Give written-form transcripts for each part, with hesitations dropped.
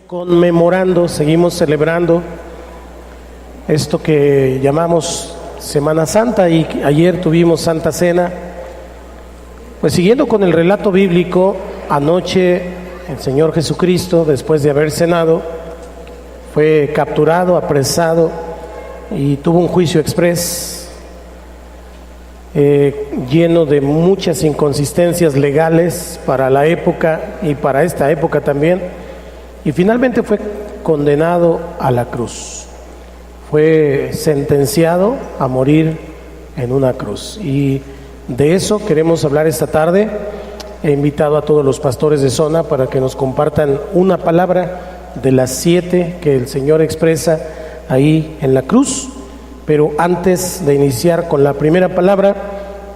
conmemorando, seguimos celebrando esto que llamamos Semana Santa, y ayer tuvimos Santa Cena. Pues siguiendo con el relato bíblico, anoche el Señor Jesucristo, después de haber cenado, fue capturado, apresado y tuvo un juicio exprés lleno de muchas inconsistencias legales para la época y para esta época también, y finalmente fue condenado a la cruz. Fue sentenciado a morir en una cruz, y de eso queremos hablar esta tarde. He invitado a todos los pastores de zona para que nos compartan una palabra de las 7 que el Señor expresa ahí en la cruz. Pero antes de iniciar con la primera palabra,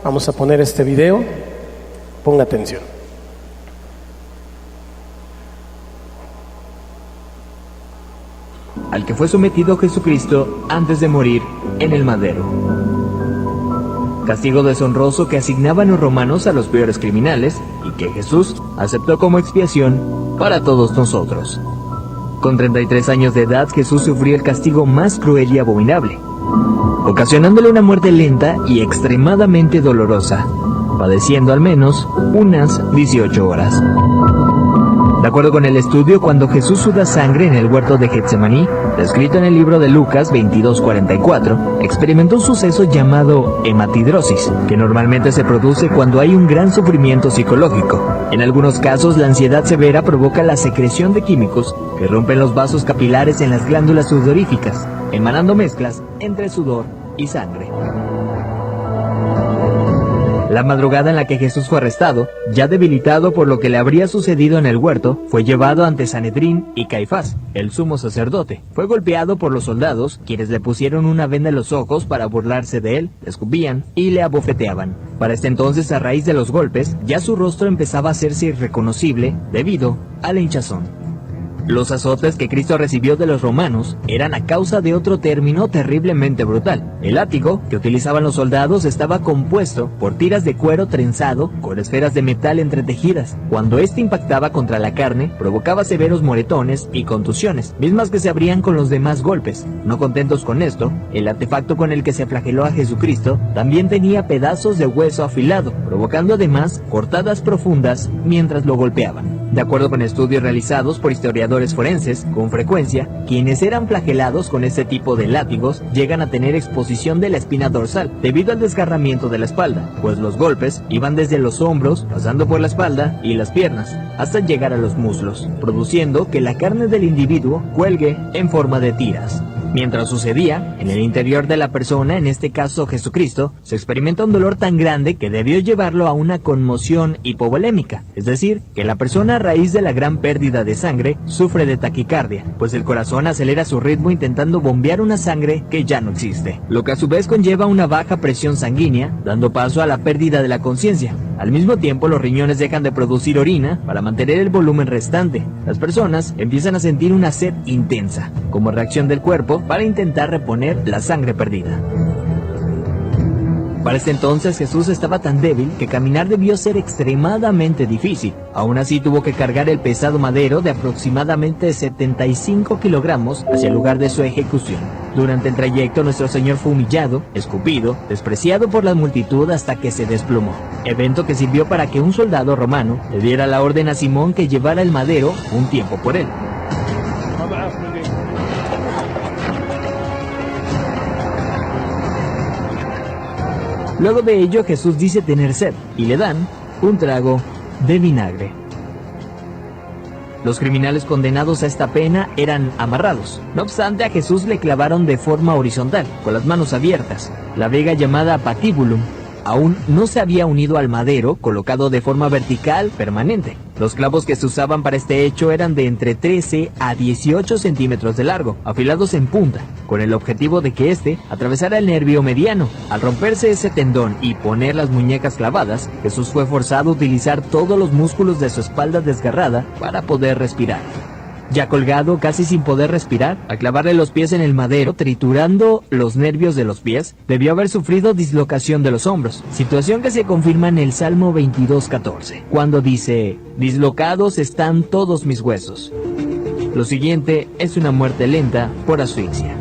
vamos a poner este video. Ponga atención. Al que fue sometido Jesucristo antes de morir en el madero. Castigo deshonroso que asignaban los romanos a los peores criminales y que Jesús aceptó como expiación para todos nosotros. Con 33 años de edad, Jesús sufrió el castigo más cruel y abominable, ocasionándole una muerte lenta y extremadamente dolorosa, padeciendo al menos unas 18 horas. De acuerdo con el estudio, cuando Jesús suda sangre en el huerto de Getsemaní, descrito en el libro de Lucas 22:44, experimentó un suceso llamado hematidrosis, que normalmente se produce cuando hay un gran sufrimiento psicológico. En algunos casos, la ansiedad severa provoca la secreción de químicos que rompen los vasos capilares en las glándulas sudoríficas, emanando mezclas entre sudor y sangre. La madrugada en la que Jesús fue arrestado, ya debilitado por lo que le habría sucedido en el huerto, fue llevado ante Sanedrín y Caifás, el sumo sacerdote. Fue golpeado por los soldados, quienes le pusieron una venda en los ojos para burlarse de él, le escupían y le abofeteaban. Para este entonces, a raíz de los golpes, ya su rostro empezaba a hacerse irreconocible debido a la hinchazón. Los azotes que Cristo recibió de los romanos eran a causa de otro término terriblemente brutal. El látigo que utilizaban los soldados estaba compuesto por tiras de cuero trenzado con esferas de metal entretejidas. Cuando este impactaba contra la carne, provocaba severos moretones y contusiones, mismas que se abrían con los demás golpes. No contentos con esto, el artefacto con el que se flageló a Jesucristo también tenía pedazos de hueso afilado, provocando además cortadas profundas mientras lo golpeaban. De acuerdo con estudios realizados por historiadores forenses, con frecuencia, quienes eran flagelados con este tipo de látigos llegan a tener exposición de la espina dorsal debido al desgarramiento de la espalda, pues los golpes iban desde los hombros, pasando por la espalda y las piernas, hasta llegar a los muslos, produciendo que la carne del individuo cuelgue en forma de tiras. Mientras sucedía, en el interior de la persona, en este caso Jesucristo, se experimenta un dolor tan grande que debió llevarlo a una conmoción hipovolémica, es decir, que la persona a raíz de la gran pérdida de sangre sufre de taquicardia, pues el corazón acelera su ritmo intentando bombear una sangre que ya no existe, lo que a su vez conlleva una baja presión sanguínea, dando paso a la pérdida de la conciencia. Al mismo tiempo, los riñones dejan de producir orina para mantener el volumen restante. Las personas empiezan a sentir una sed intensa, como reacción del cuerpo para intentar reponer la sangre perdida. Para este entonces Jesús estaba tan débil que caminar debió ser extremadamente difícil. Aún así tuvo que cargar el pesado madero de aproximadamente 75 kilogramos hacia el lugar de su ejecución. Durante el trayecto nuestro Señor fue humillado, escupido, despreciado por la multitud hasta que se desplomó. Evento que sirvió para que un soldado romano le diera la orden a Simón que llevara el madero un tiempo por él. Luego de ello, Jesús dice tener sed, y le dan un trago de vinagre. Los criminales condenados a esta pena eran amarrados. No obstante, a Jesús le clavaron de forma horizontal, con las manos abiertas. La viga llamada patíbulum aún no se había unido al madero, colocado de forma vertical permanente. Los clavos que se usaban para este hecho eran de entre 13 a 18 centímetros de largo, afilados en punta, con el objetivo de que éste atravesara el nervio mediano. Al romperse ese tendón y poner las muñecas clavadas, Jesús fue forzado a utilizar todos los músculos de su espalda desgarrada para poder respirar. Ya colgado, casi sin poder respirar, al clavarle los pies en el madero, triturando los nervios de los pies, debió haber sufrido dislocación de los hombros, situación que se confirma en el Salmo 22:14, cuando dice: «Dislocados están todos mis huesos». Lo siguiente es una muerte lenta por asfixia.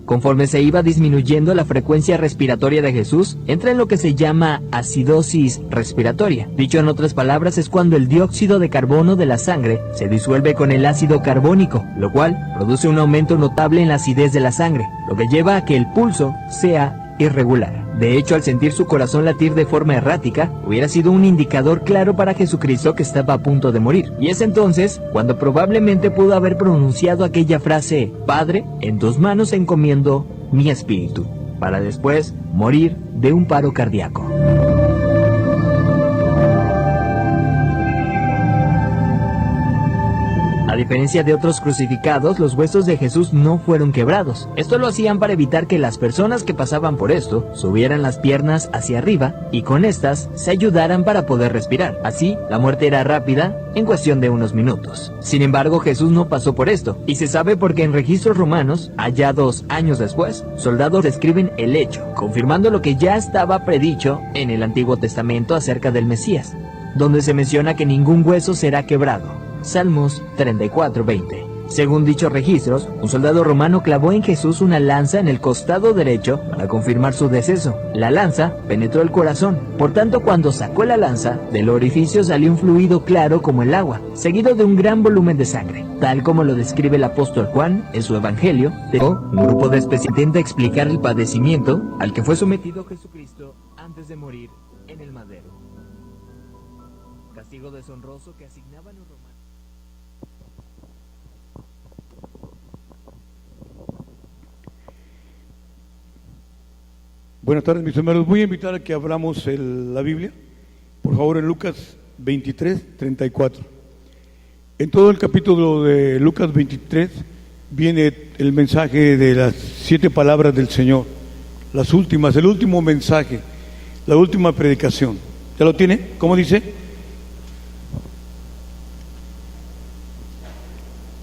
Conforme se iba disminuyendo la frecuencia respiratoria de Jesús, entra en lo que se llama acidosis respiratoria. Dicho en otras palabras, es cuando el dióxido de carbono de la sangre se disuelve con el ácido carbónico, lo cual produce un aumento notable en la acidez de la sangre, lo que lleva a que el pulso sea irregular. De hecho, al sentir su corazón latir de forma errática, hubiera sido un indicador claro para Jesucristo que estaba a punto de morir. Y es entonces cuando probablemente pudo haber pronunciado aquella frase: Padre, en tus manos encomiendo mi espíritu, para después morir de un paro cardíaco. A diferencia de otros crucificados, los huesos de Jesús no fueron quebrados. Esto lo hacían para evitar que las personas que pasaban por esto subieran las piernas hacia arriba y con estas se ayudaran para poder respirar. Así, la muerte era rápida, en cuestión de unos minutos. Sin embargo, Jesús no pasó por esto, y se sabe porque en registros romanos, hallados años después, soldados describen el hecho, confirmando lo que ya estaba predicho en el Antiguo Testamento acerca del Mesías, donde se menciona que ningún hueso será quebrado. Salmos 34:20. Según dichos registros, un soldado romano clavó en Jesús una lanza en el costado derecho para confirmar su deceso. La lanza penetró el corazón, por tanto cuando sacó la lanza, del orificio salió un fluido claro como el agua, seguido de un gran volumen de sangre, tal como lo describe el apóstol Juan en su evangelio. Un grupo de especialistas intenta explicar el padecimiento al que fue sometido Jesucristo antes de morir en el madero. Castigo deshonroso que asignaban los romanos. Buenas tardes, mis hermanos. Voy a invitar a que abramos la Biblia, por favor, en Lucas 23:34. En todo el capítulo de Lucas 23 viene el mensaje de las 7 palabras del Señor, las últimas, el último mensaje, la última predicación. ¿Ya lo tiene? ¿Cómo dice?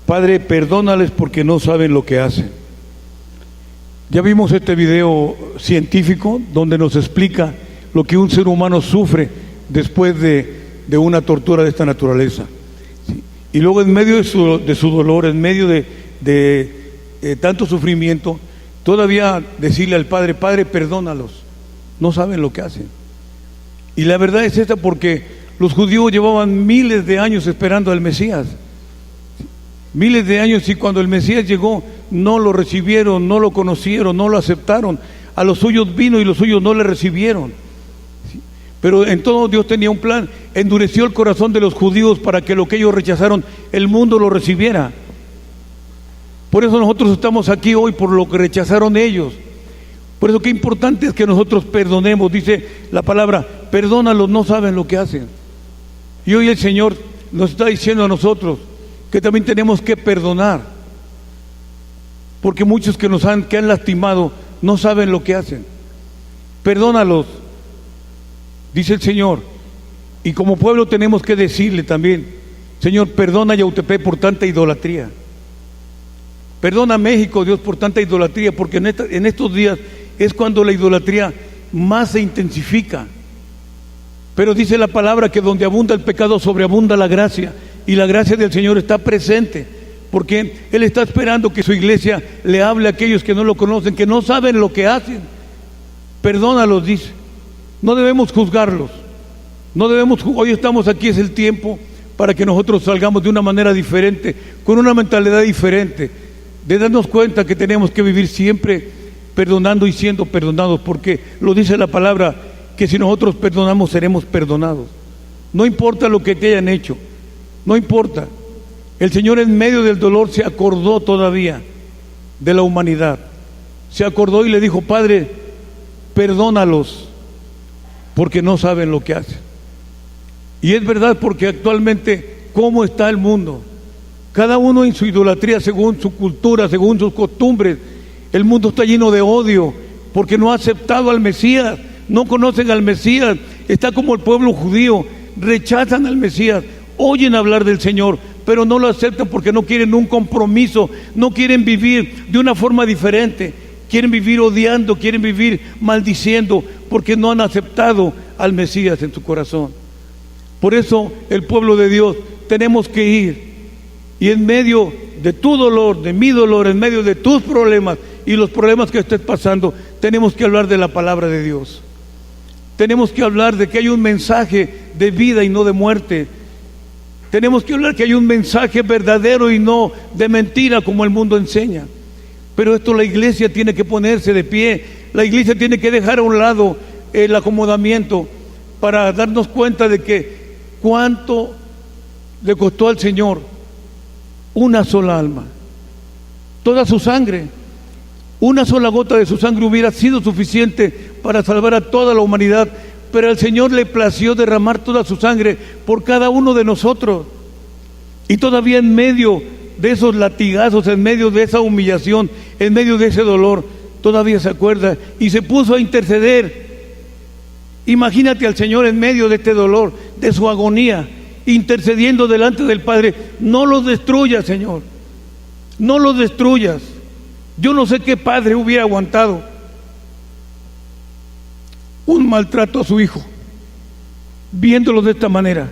Padre, perdónales porque no saben lo que hacen. Ya vimos este video científico donde nos explica lo que un ser humano sufre después de una tortura de esta naturaleza. ¿Sí? Y luego en medio de su dolor, en medio de tanto sufrimiento, todavía decirle al Padre: Padre, perdónalos, no saben lo que hacen. Y la verdad es esta, porque los judíos llevaban miles de años esperando al Mesías. Miles de años, y cuando el Mesías llegó no lo recibieron, no lo conocieron, no lo aceptaron. A los suyos vino y los suyos no le recibieron. ¿Sí? Pero en todo Dios tenía un plan. Endureció el corazón de los judíos para que lo que ellos rechazaron, el mundo lo recibiera. Por eso nosotros estamos aquí hoy, por lo que rechazaron ellos. Por eso qué importante es que nosotros perdonemos. Dice la palabra: perdónalos, no saben lo que hacen. Y hoy el Señor nos está diciendo a nosotros que también tenemos que perdonar, porque muchos que han lastimado no saben lo que hacen. Perdónalos, dice el Señor. Y como pueblo tenemos que decirle también: Señor, perdona a Yautepec por tanta idolatría. Perdona a México, Dios, por tanta idolatría, porque en estos días es cuando la idolatría más se intensifica. Pero dice la palabra que donde abunda el pecado, sobreabunda la gracia. Y la gracia del Señor está presente, porque Él está esperando que su iglesia le hable a aquellos que no lo conocen, que no saben lo que hacen. Perdónalos, dice. No debemos juzgarlos. Hoy estamos aquí, es el tiempo para que nosotros salgamos de una manera diferente, con una mentalidad diferente, de darnos cuenta que tenemos que vivir siempre perdonando y siendo perdonados, porque lo dice la palabra, que si nosotros perdonamos, seremos perdonados. No importa lo que te hayan hecho. No importa. El Señor en medio del dolor se acordó todavía de la humanidad. Se acordó y le dijo: Padre, perdónalos porque no saben lo que hacen. Y es verdad, porque actualmente, ¿cómo está el mundo? Cada uno en su idolatría, según su cultura, según sus costumbres. El mundo está lleno de odio porque no ha aceptado al Mesías, no conocen al Mesías. Está como el pueblo judío, rechazan al Mesías. Oyen hablar del Señor, pero no lo aceptan porque no quieren un compromiso, no quieren vivir de una forma diferente, quieren vivir odiando, quieren vivir maldiciendo, porque no han aceptado al Mesías en su corazón. Por eso el pueblo de Dios tenemos que ir y en medio de tu dolor, de mi dolor, en medio de tus problemas y los problemas que estés pasando, tenemos que hablar de la palabra de Dios. Tenemos que hablar de que hay un mensaje de vida y no de muerte. Tenemos que hablar que hay un mensaje verdadero y no de mentira como el mundo enseña. Pero esto la iglesia tiene que ponerse de pie. La iglesia tiene que dejar a un lado el acomodamiento para darnos cuenta de que cuánto le costó al Señor una sola alma, toda su sangre. Una sola gota de su sangre hubiera sido suficiente para salvar a toda la humanidad, pero al Señor le plació derramar toda su sangre por cada uno de nosotros. Y todavía en medio de esos latigazos, en medio de esa humillación, en medio de ese dolor, todavía se acuerda y se puso a interceder. Imagínate al Señor en medio de este dolor, de su agonía, intercediendo delante del Padre. No los destruyas, Señor, no los destruyas. Yo no sé qué padre hubiera aguantado un maltrato a su hijo, viéndolo de esta manera,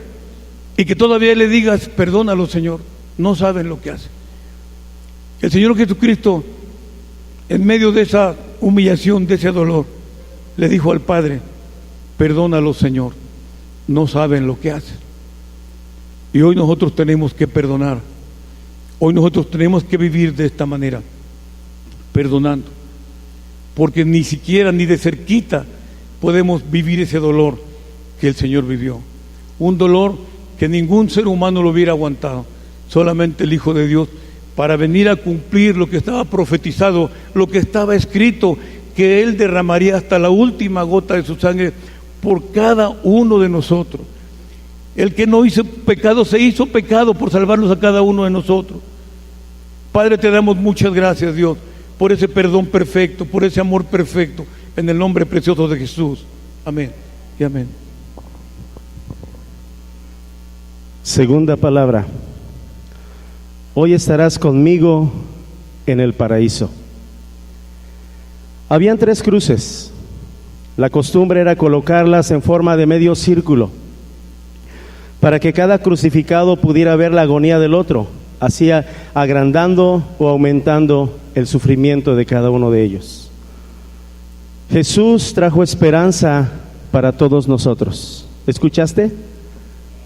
y que todavía le digas, perdónalo, Señor, no saben lo que hacen. El Señor Jesucristo, en medio de esa humillación, de ese dolor, le dijo al Padre, perdónalo, Señor, no saben lo que hacen. Y hoy nosotros tenemos que perdonar. Hoy nosotros tenemos que vivir de esta manera, perdonando, porque ni siquiera ni de cerquita podemos vivir ese dolor que el Señor vivió, un dolor que ningún ser humano lo hubiera aguantado, solamente el Hijo de Dios, para venir a cumplir lo que estaba profetizado, lo que estaba escrito, que Él derramaría hasta la última gota de su sangre por cada uno de nosotros. El que no hizo pecado se hizo pecado por salvarnos a cada uno de nosotros. Padre, te damos muchas gracias, Dios, por ese perdón perfecto, por ese amor perfecto, en el nombre precioso de Jesús. Amén y amén. Segunda palabra. Hoy estarás conmigo en el paraíso. Habían 3 cruces. La costumbre era colocarlas en forma de medio círculo, para que cada crucificado pudiera ver la agonía del otro, así agrandando o aumentando el sufrimiento de cada uno de ellos. Jesús trajo esperanza para todos nosotros. ¿Escuchaste?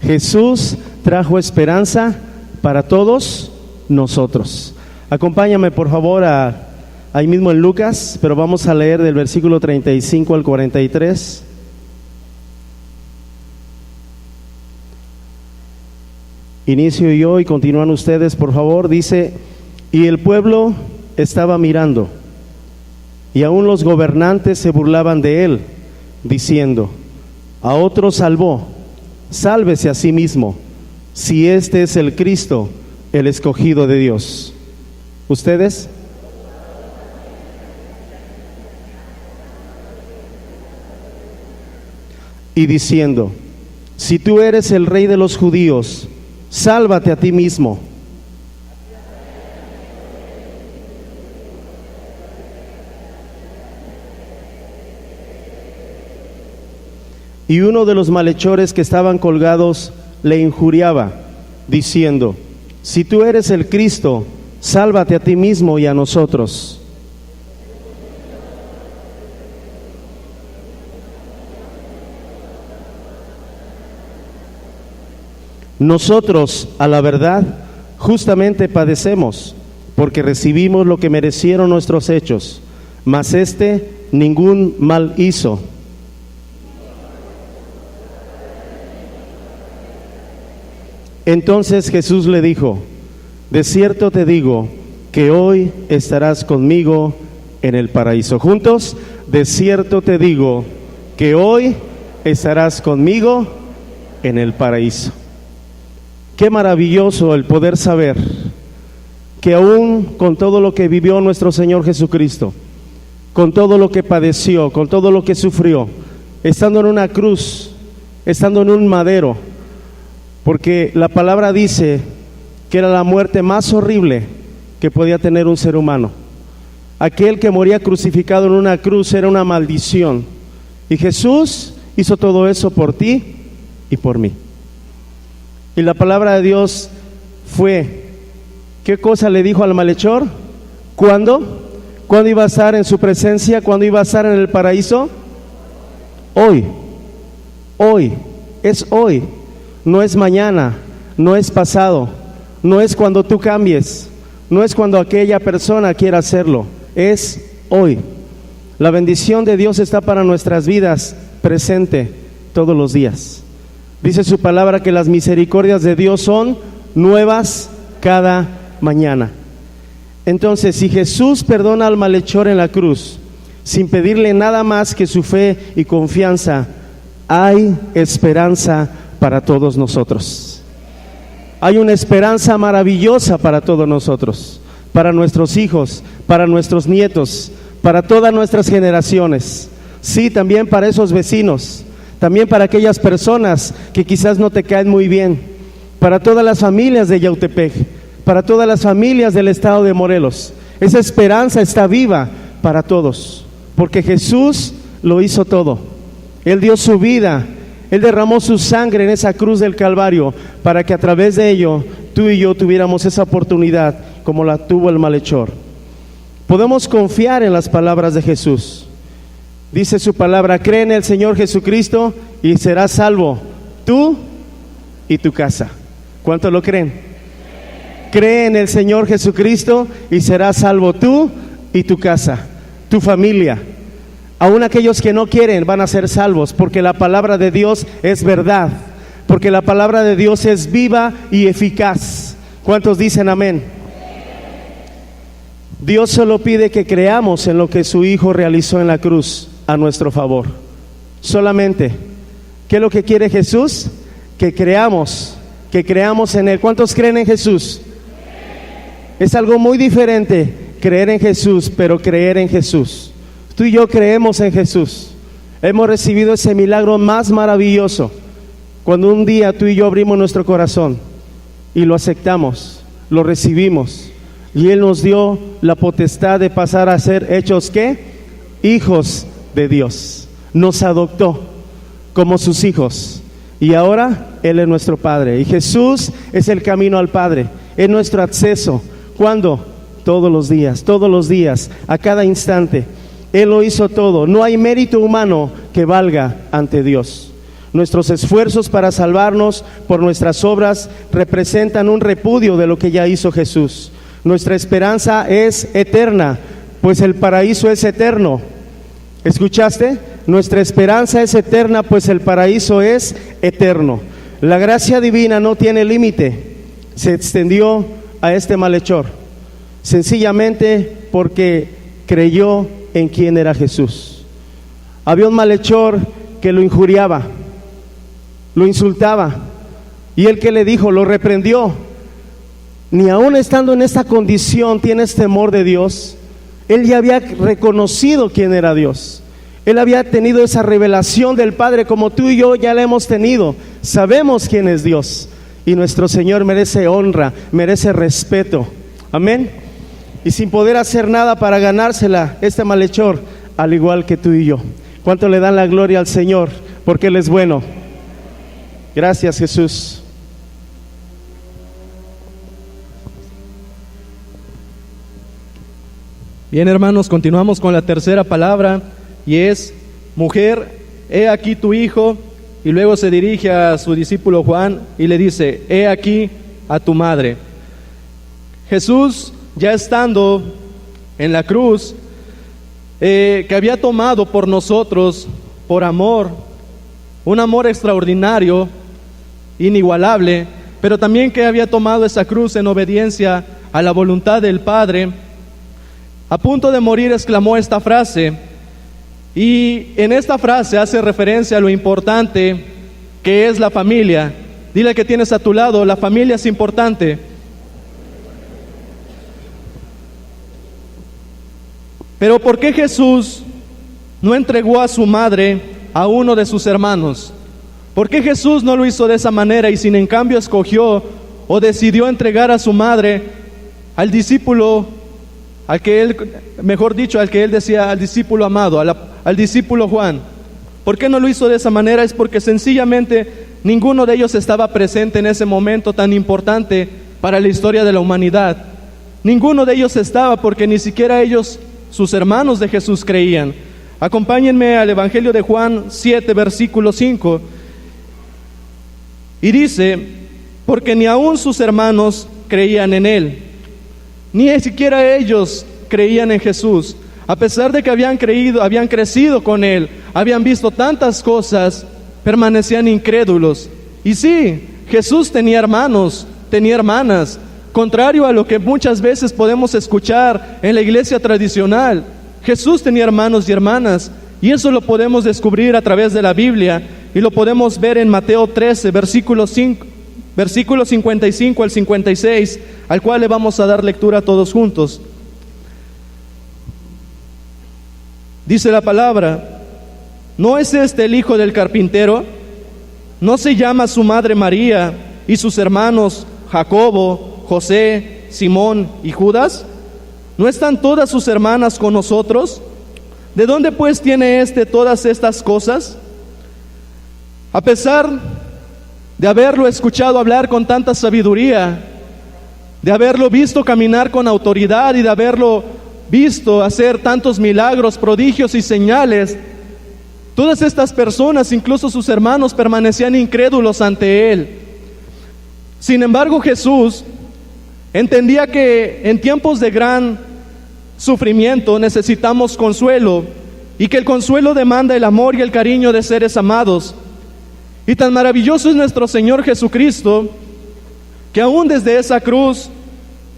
Jesús trajo esperanza para todos nosotros. Acompáñame por favor ahí mismo en Lucas, pero vamos a leer del versículo 35 al 43. Inicio yo y continúan ustedes, por favor. Dice: y el pueblo estaba mirando, y aún los gobernantes se burlaban de él, diciendo: a otro salvó, sálvese a sí mismo, si este es el Cristo, el escogido de Dios. ¿Ustedes? Y diciendo: si tú eres el rey de los judíos, sálvate a ti mismo. Y uno de los malhechores que estaban colgados le injuriaba, diciendo: si tú eres el Cristo, sálvate a ti mismo y a nosotros. Nosotros, a la verdad, justamente padecemos, porque recibimos lo que merecieron nuestros hechos, mas este ningún mal hizo. Entonces Jesús le dijo: de cierto te digo que hoy estarás conmigo en el paraíso. Juntos: de cierto te digo que hoy estarás conmigo en el paraíso. Qué maravilloso el poder saber que aún con todo lo que vivió nuestro Señor Jesucristo, con todo lo que padeció, con todo lo que sufrió, estando en una cruz, estando en un madero, porque la palabra dice que era la muerte más horrible que podía tener un ser humano. Aquel que moría crucificado en una cruz era una maldición, y Jesús hizo todo eso por ti y por mí. Y la palabra de Dios fue, ¿qué cosa le dijo al malhechor? ¿Cuándo? ¿Cuándo iba a estar en su presencia? ¿Cuándo iba a estar en el paraíso? Hoy. Hoy. Es hoy. No es mañana. No es pasado. No es cuando tú cambies. No es cuando aquella persona quiera hacerlo. Es hoy. La bendición de Dios está para nuestras vidas, presente todos los días. Dice su palabra que las misericordias de Dios son nuevas cada mañana. Entonces, si Jesús perdona al malhechor en la cruz, sin pedirle nada más que su fe y confianza, hay esperanza para todos nosotros. Hay una esperanza maravillosa para todos nosotros, para nuestros hijos, para nuestros nietos, para todas nuestras generaciones. Sí, también para esos vecinos, también para aquellas personas que quizás no te caen muy bien, para todas las familias de Yautepec, para todas las familias del estado de Morelos. Esa esperanza está viva para todos, porque Jesús lo hizo todo. Él dio su vida, Él derramó su sangre en esa cruz del Calvario, para que a través de ello tú y yo tuviéramos esa oportunidad como la tuvo el malhechor. Podemos confiar en las palabras de Jesús. Dice su palabra: cree en el Señor Jesucristo y serás salvo, tú y tu casa. ¿Cuántos lo creen? Cree en el Señor Jesucristo y serás salvo tú y tu casa, tu familia. Aún aquellos que no quieren van a ser salvos, porque la palabra de Dios es verdad, porque la palabra de Dios es viva y eficaz. ¿Cuántos dicen amén? Dios solo pide que creamos en lo que su Hijo realizó en la cruz a nuestro favor. Solamente. ¿Qué es lo que quiere Jesús? Que creamos en Él. ¿Cuántos creen en Jesús? Es algo muy diferente creer en Jesús, pero creer en Jesús. Tú y yo creemos en Jesús. Hemos recibido ese milagro más maravilloso cuando un día tú y yo abrimos nuestro corazón y lo aceptamos, lo recibimos, y Él nos dio la potestad de pasar a ser hechos ¿qué? Hijos de Dios. Nos adoptó como sus hijos y ahora Él es nuestro Padre, y Jesús es el camino al Padre, es nuestro acceso. ¿Cuándo? Todos los días, a cada instante. Él lo hizo todo. No hay mérito humano que valga ante Dios. Nuestros esfuerzos para salvarnos por nuestras obras representan un repudio de lo que ya hizo Jesús. Nuestra esperanza es eterna, pues el paraíso es eterno. ¿Escuchaste? Nuestra esperanza es eterna, pues el paraíso es eterno. La gracia divina no tiene límite. Se extendió a este malhechor, sencillamente porque creyó en quién era Jesús. Había un malhechor que lo injuriaba, lo insultaba, y él que le dijo, lo reprendió. Ni aún estando en esta condición tienes temor de Dios. Él ya había reconocido quién era Dios. Él había tenido esa revelación del Padre, como tú y yo ya la hemos tenido. Sabemos quién es Dios, y nuestro Señor merece honra, merece respeto. Amén. Y sin poder hacer nada para ganársela, este malhechor, al igual que tú y yo. ¿Cuánto le dan la gloria al Señor? Porque Él es bueno. Gracias, Jesús. Bien, hermanos, continuamos con la tercera palabra, y es: mujer, he aquí tu hijo. Y luego se dirige a su discípulo Juan y le dice: he aquí a tu madre. Jesús, ya estando en la cruz, que había tomado por nosotros, por amor, un amor extraordinario, inigualable, pero también que había tomado esa cruz en obediencia a la voluntad del Padre, a punto de morir exclamó esta frase, y en esta frase hace referencia a lo importante que es la familia. Dile al que tienes a tu lado: la familia es importante. Pero ¿por qué Jesús no entregó a su madre a uno de sus hermanos? ¿Por qué Jesús no lo hizo de esa manera y sin en cambio escogió o decidió entregar a su madre al discípulo, al que él, mejor dicho, al que él decía, al discípulo amado, al discípulo Juan? ¿Por qué no lo hizo de esa manera? Es porque sencillamente ninguno de ellos estaba presente en ese momento tan importante para la historia de la humanidad. Ninguno de ellos estaba porque ni siquiera ellos, sus hermanos de Jesús, creían. Acompáñenme al Evangelio de Juan 7, versículo 5. Y dice, porque ni aun sus hermanos creían en él, ni siquiera ellos creían en Jesús. A pesar de que habían crecido con él, habían visto tantas cosas, permanecían incrédulos. Y sí, Jesús tenía hermanos, tenía hermanas, contrario a lo que muchas veces podemos escuchar en la iglesia tradicional. Jesús tenía hermanos y hermanas, y eso lo podemos descubrir a través de la Biblia, y lo podemos ver en Mateo 13, versículo 55 al 56, al cual le vamos a dar lectura todos juntos. Dice la palabra: ¿no es este el hijo del carpintero? ¿No se llama su madre María y sus hermanos Jacobo, José, Simón y Judas? ¿No están todas sus hermanas con nosotros? ¿De dónde pues tiene todas estas cosas? A pesar de haberlo escuchado hablar con tanta sabiduría, de haberlo visto caminar con autoridad y de haberlo visto hacer tantos milagros, prodigios y señales, todas estas personas, incluso sus hermanos, permanecían incrédulos ante él. Sin embargo, Jesús entendía que en tiempos de gran sufrimiento necesitamos consuelo, y que el consuelo demanda el amor y el cariño de seres amados. Y tan maravilloso es nuestro Señor Jesucristo, que aún desde esa cruz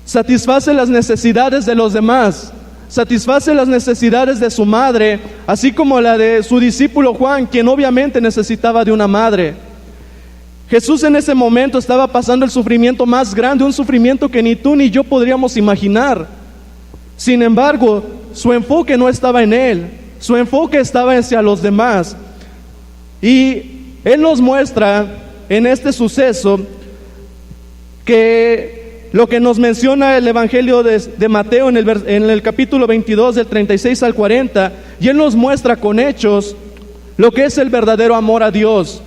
satisface las necesidades de los demás, satisface las necesidades de su madre, así como la de su discípulo Juan, quien obviamente necesitaba de una madre. Jesús en ese momento estaba pasando el sufrimiento más grande, un sufrimiento que ni tú ni yo podríamos imaginar. Sin embargo, su enfoque no estaba en él, su enfoque estaba hacia los demás. Y él nos muestra en este suceso que lo que nos menciona el Evangelio de Mateo en el capítulo 22, del 36 al 40, y él nos muestra con hechos lo que es el verdadero amor a Dios,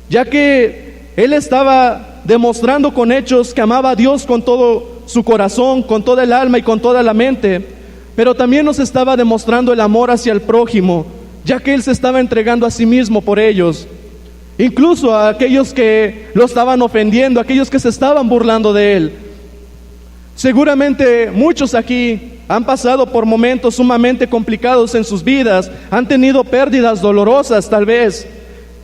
ya que él estaba demostrando con hechos que amaba a Dios con todo su corazón, con toda el alma y con toda la mente, pero también nos estaba demostrando el amor hacia el prójimo, ya que él se estaba entregando a sí mismo por ellos, incluso a aquellos que lo estaban ofendiendo, a aquellos que se estaban burlando de él. Seguramente muchos aquí han pasado por momentos sumamente complicados en sus vidas, han tenido pérdidas dolorosas tal vez,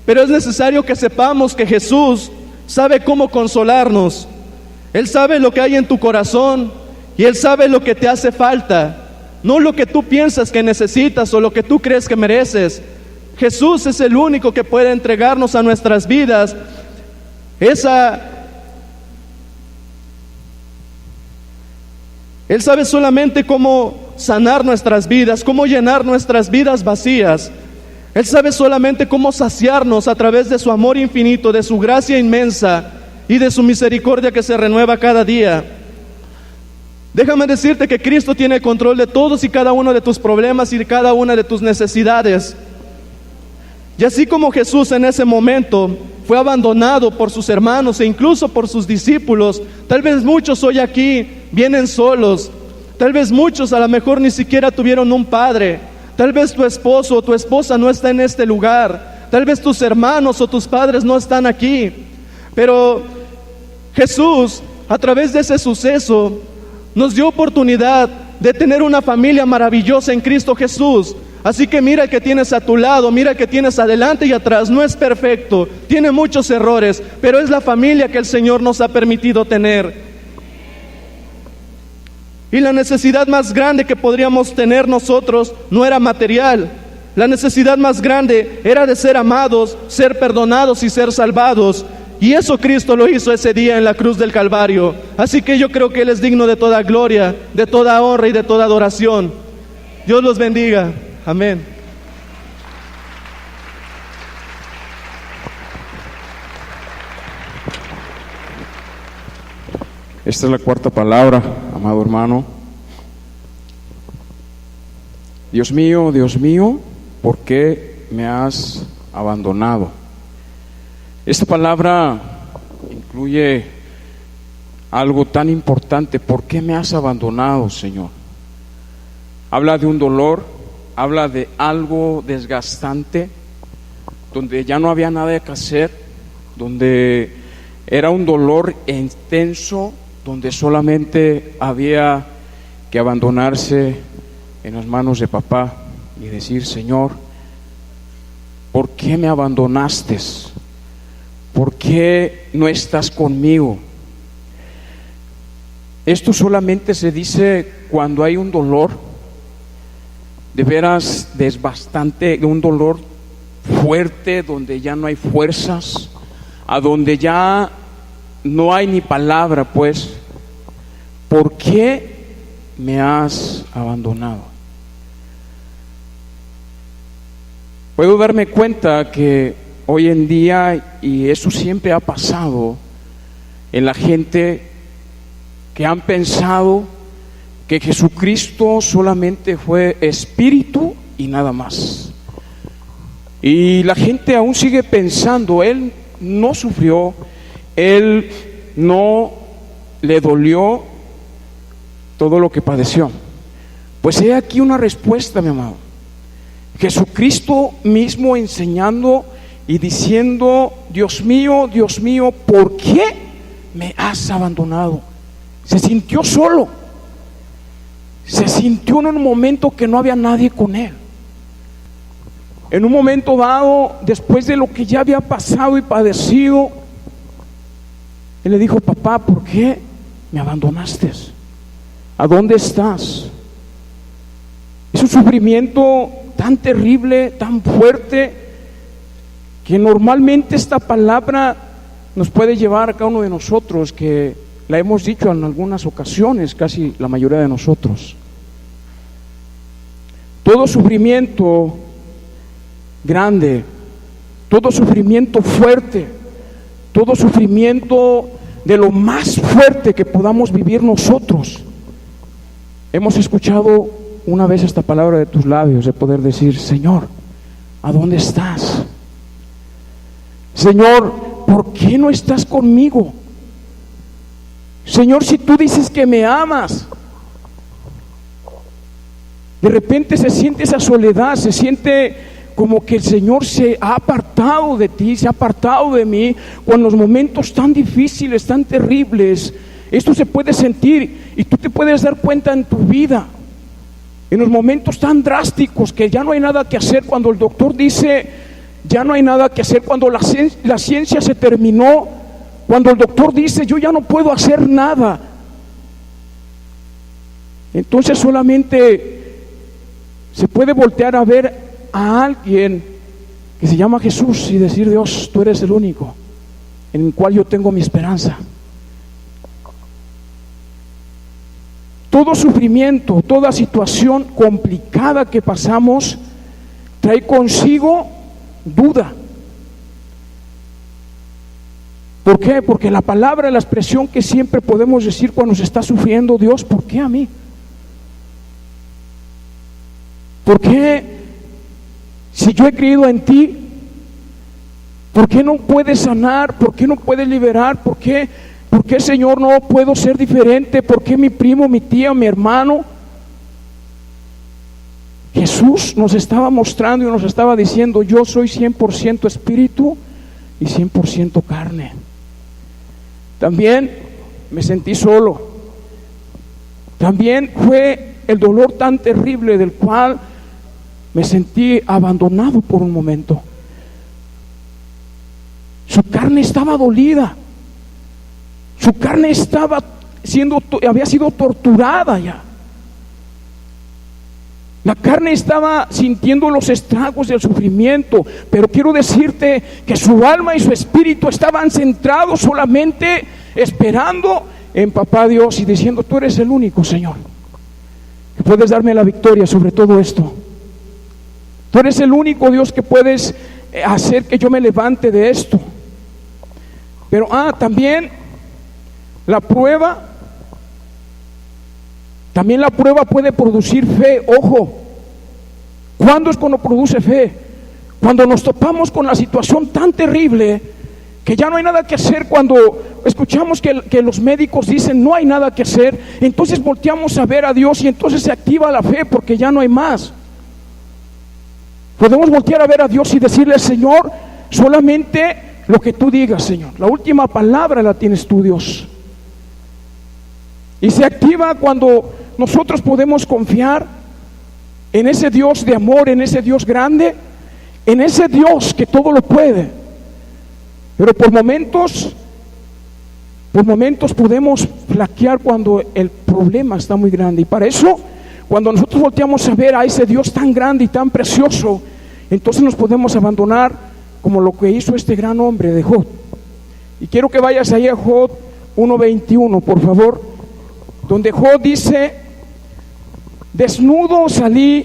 pero es necesario que sepamos que Jesús sabe cómo consolarnos. Él sabe lo que hay en tu corazón y Él sabe lo que te hace falta, no lo que tú piensas que necesitas o lo que tú crees que mereces. Jesús es el único que puede entregarnos a nuestras vidas Él sabe solamente cómo sanar nuestras vidas, cómo llenar nuestras vidas vacías. Él sabe solamente cómo saciarnos a través de su amor infinito, de su gracia inmensa y de su misericordia que se renueva cada día. Déjame decirte que Cristo tiene control de todos y cada uno de tus problemas y de cada una de tus necesidades. Y así como Jesús en ese momento fue abandonado por sus hermanos e incluso por sus discípulos, tal vez muchos hoy aquí vienen solos, tal vez muchos a lo mejor ni siquiera tuvieron un padre, tal vez tu esposo o tu esposa no está en este lugar, tal vez tus hermanos o tus padres no están aquí, pero Jesús a través de ese suceso nos dio oportunidad de tener una familia maravillosa en Cristo Jesús. Así que mira que tienes a tu lado, mira que tienes adelante y atrás. No es perfecto, tiene muchos errores, pero es la familia que el Señor nos ha permitido tener. Y la necesidad más grande que podríamos tener nosotros no era material. La necesidad más grande era de ser amados, ser perdonados y ser salvados. Y eso Cristo lo hizo ese día en la cruz del Calvario. Así que yo creo que Él es digno de toda gloria, de toda honra y de toda adoración. Dios los bendiga. Amén. Esta es la cuarta palabra, amado hermano. Dios mío, ¿por qué me has abandonado? Esta palabra incluye algo tan importante. ¿Por qué me has abandonado, Señor? Habla de un dolor, habla de algo desgastante, donde ya no había nada que hacer, donde era un dolor intenso, donde solamente había que abandonarse en las manos de papá y decir: Señor, ¿por qué me abandonaste? ¿Por qué no estás conmigo? Esto solamente se dice cuando hay un dolor de veras desbastante, un dolor fuerte, donde ya no hay fuerzas, a donde ya no hay ni palabra, pues. ¿Por qué me has abandonado? Puedo darme cuenta que hoy en día, y eso siempre ha pasado en la gente, que han pensado que Jesucristo solamente fue espíritu y nada más. Y la gente aún sigue pensando: Él no sufrió, Él no le dolió todo lo que padeció. Pues he aquí una respuesta, mi amado. Jesucristo mismo enseñando y diciendo: Dios mío, ¿por qué me has abandonado? Se sintió solo, se sintió en un momento que no había nadie con él. En un momento dado, después de lo que ya había pasado y padecido, él le dijo: papá, ¿por qué me abandonaste? ¿A dónde estás? Es un sufrimiento tan terrible, tan fuerte, que normalmente esta palabra nos puede llevar a cada uno de nosotros, que la hemos dicho en algunas ocasiones, casi la mayoría de nosotros. Todo sufrimiento grande, todo sufrimiento fuerte, todo sufrimiento de lo más fuerte que podamos vivir nosotros. Hemos escuchado una vez esta palabra de tus labios, de poder decir: Señor, ¿a dónde estás? Señor, ¿por qué no estás conmigo? Señor, si tú dices que me amas. De repente se siente esa soledad, se siente como que el Señor se ha apartado de ti, se ha apartado de mí. Cuando los momentos tan difíciles, tan terribles, esto se puede sentir, y tú te puedes dar cuenta en tu vida, en los momentos tan drásticos que ya no hay nada que hacer, cuando el doctor dice ya no hay nada que hacer, cuando la ciencia se terminó, cuando el doctor dice yo ya no puedo hacer nada. Entonces solamente se puede voltear a ver a alguien que se llama Jesús y decir: Dios, tú eres el único en el cual yo tengo mi esperanza. Todo sufrimiento, toda situación complicada que pasamos trae consigo duda. ¿Por qué? Porque la palabra, la expresión que siempre podemos decir cuando se está sufriendo: Dios, ¿por qué a mí? ¿Por qué, si yo he creído en ti, por qué no puedes sanar? ¿Por qué no puedes liberar? ¿Por qué, Señor, no puedo ser diferente? ¿Por qué mi primo, mi tía, mi hermano? Jesús nos estaba mostrando y nos estaba diciendo: yo soy 100% espíritu y 100% carne. También me sentí solo. También fue el dolor tan terrible del cual me sentí abandonado por un momento. Su carne estaba dolida. Su carne había sido torturada ya. La carne estaba sintiendo los estragos del sufrimiento, pero quiero decirte que su alma y su espíritu estaban centrados solamente esperando en Papá Dios y diciendo: tú eres el único, Señor, que puedes darme la victoria sobre todo esto. Tú eres el único, Dios, que puedes hacer que yo me levante de esto. Pero también la prueba puede producir fe. Ojo, ¿cuándo es cuando produce fe? Cuando nos topamos con la situación tan terrible que ya no hay nada que hacer. Cuando escuchamos que los médicos dicen no hay nada que hacer, entonces volteamos a ver a Dios y entonces se activa la fe porque ya no hay más. Podemos voltear a ver a Dios y decirle: Señor, solamente lo que tú digas, Señor. La última palabra la tienes tú, Dios. Y se activa cuando nosotros podemos confiar en ese Dios de amor, en ese Dios grande, en ese Dios que todo lo puede. Pero por momentos podemos flaquear cuando el problema está muy grande. Y para eso, cuando nosotros volteamos a ver a ese Dios tan grande y tan precioso, entonces nos podemos abandonar, como lo que hizo este gran hombre de Job. Y quiero que vayas ahí a Job 1:21, por favor, donde Job dice: desnudo salí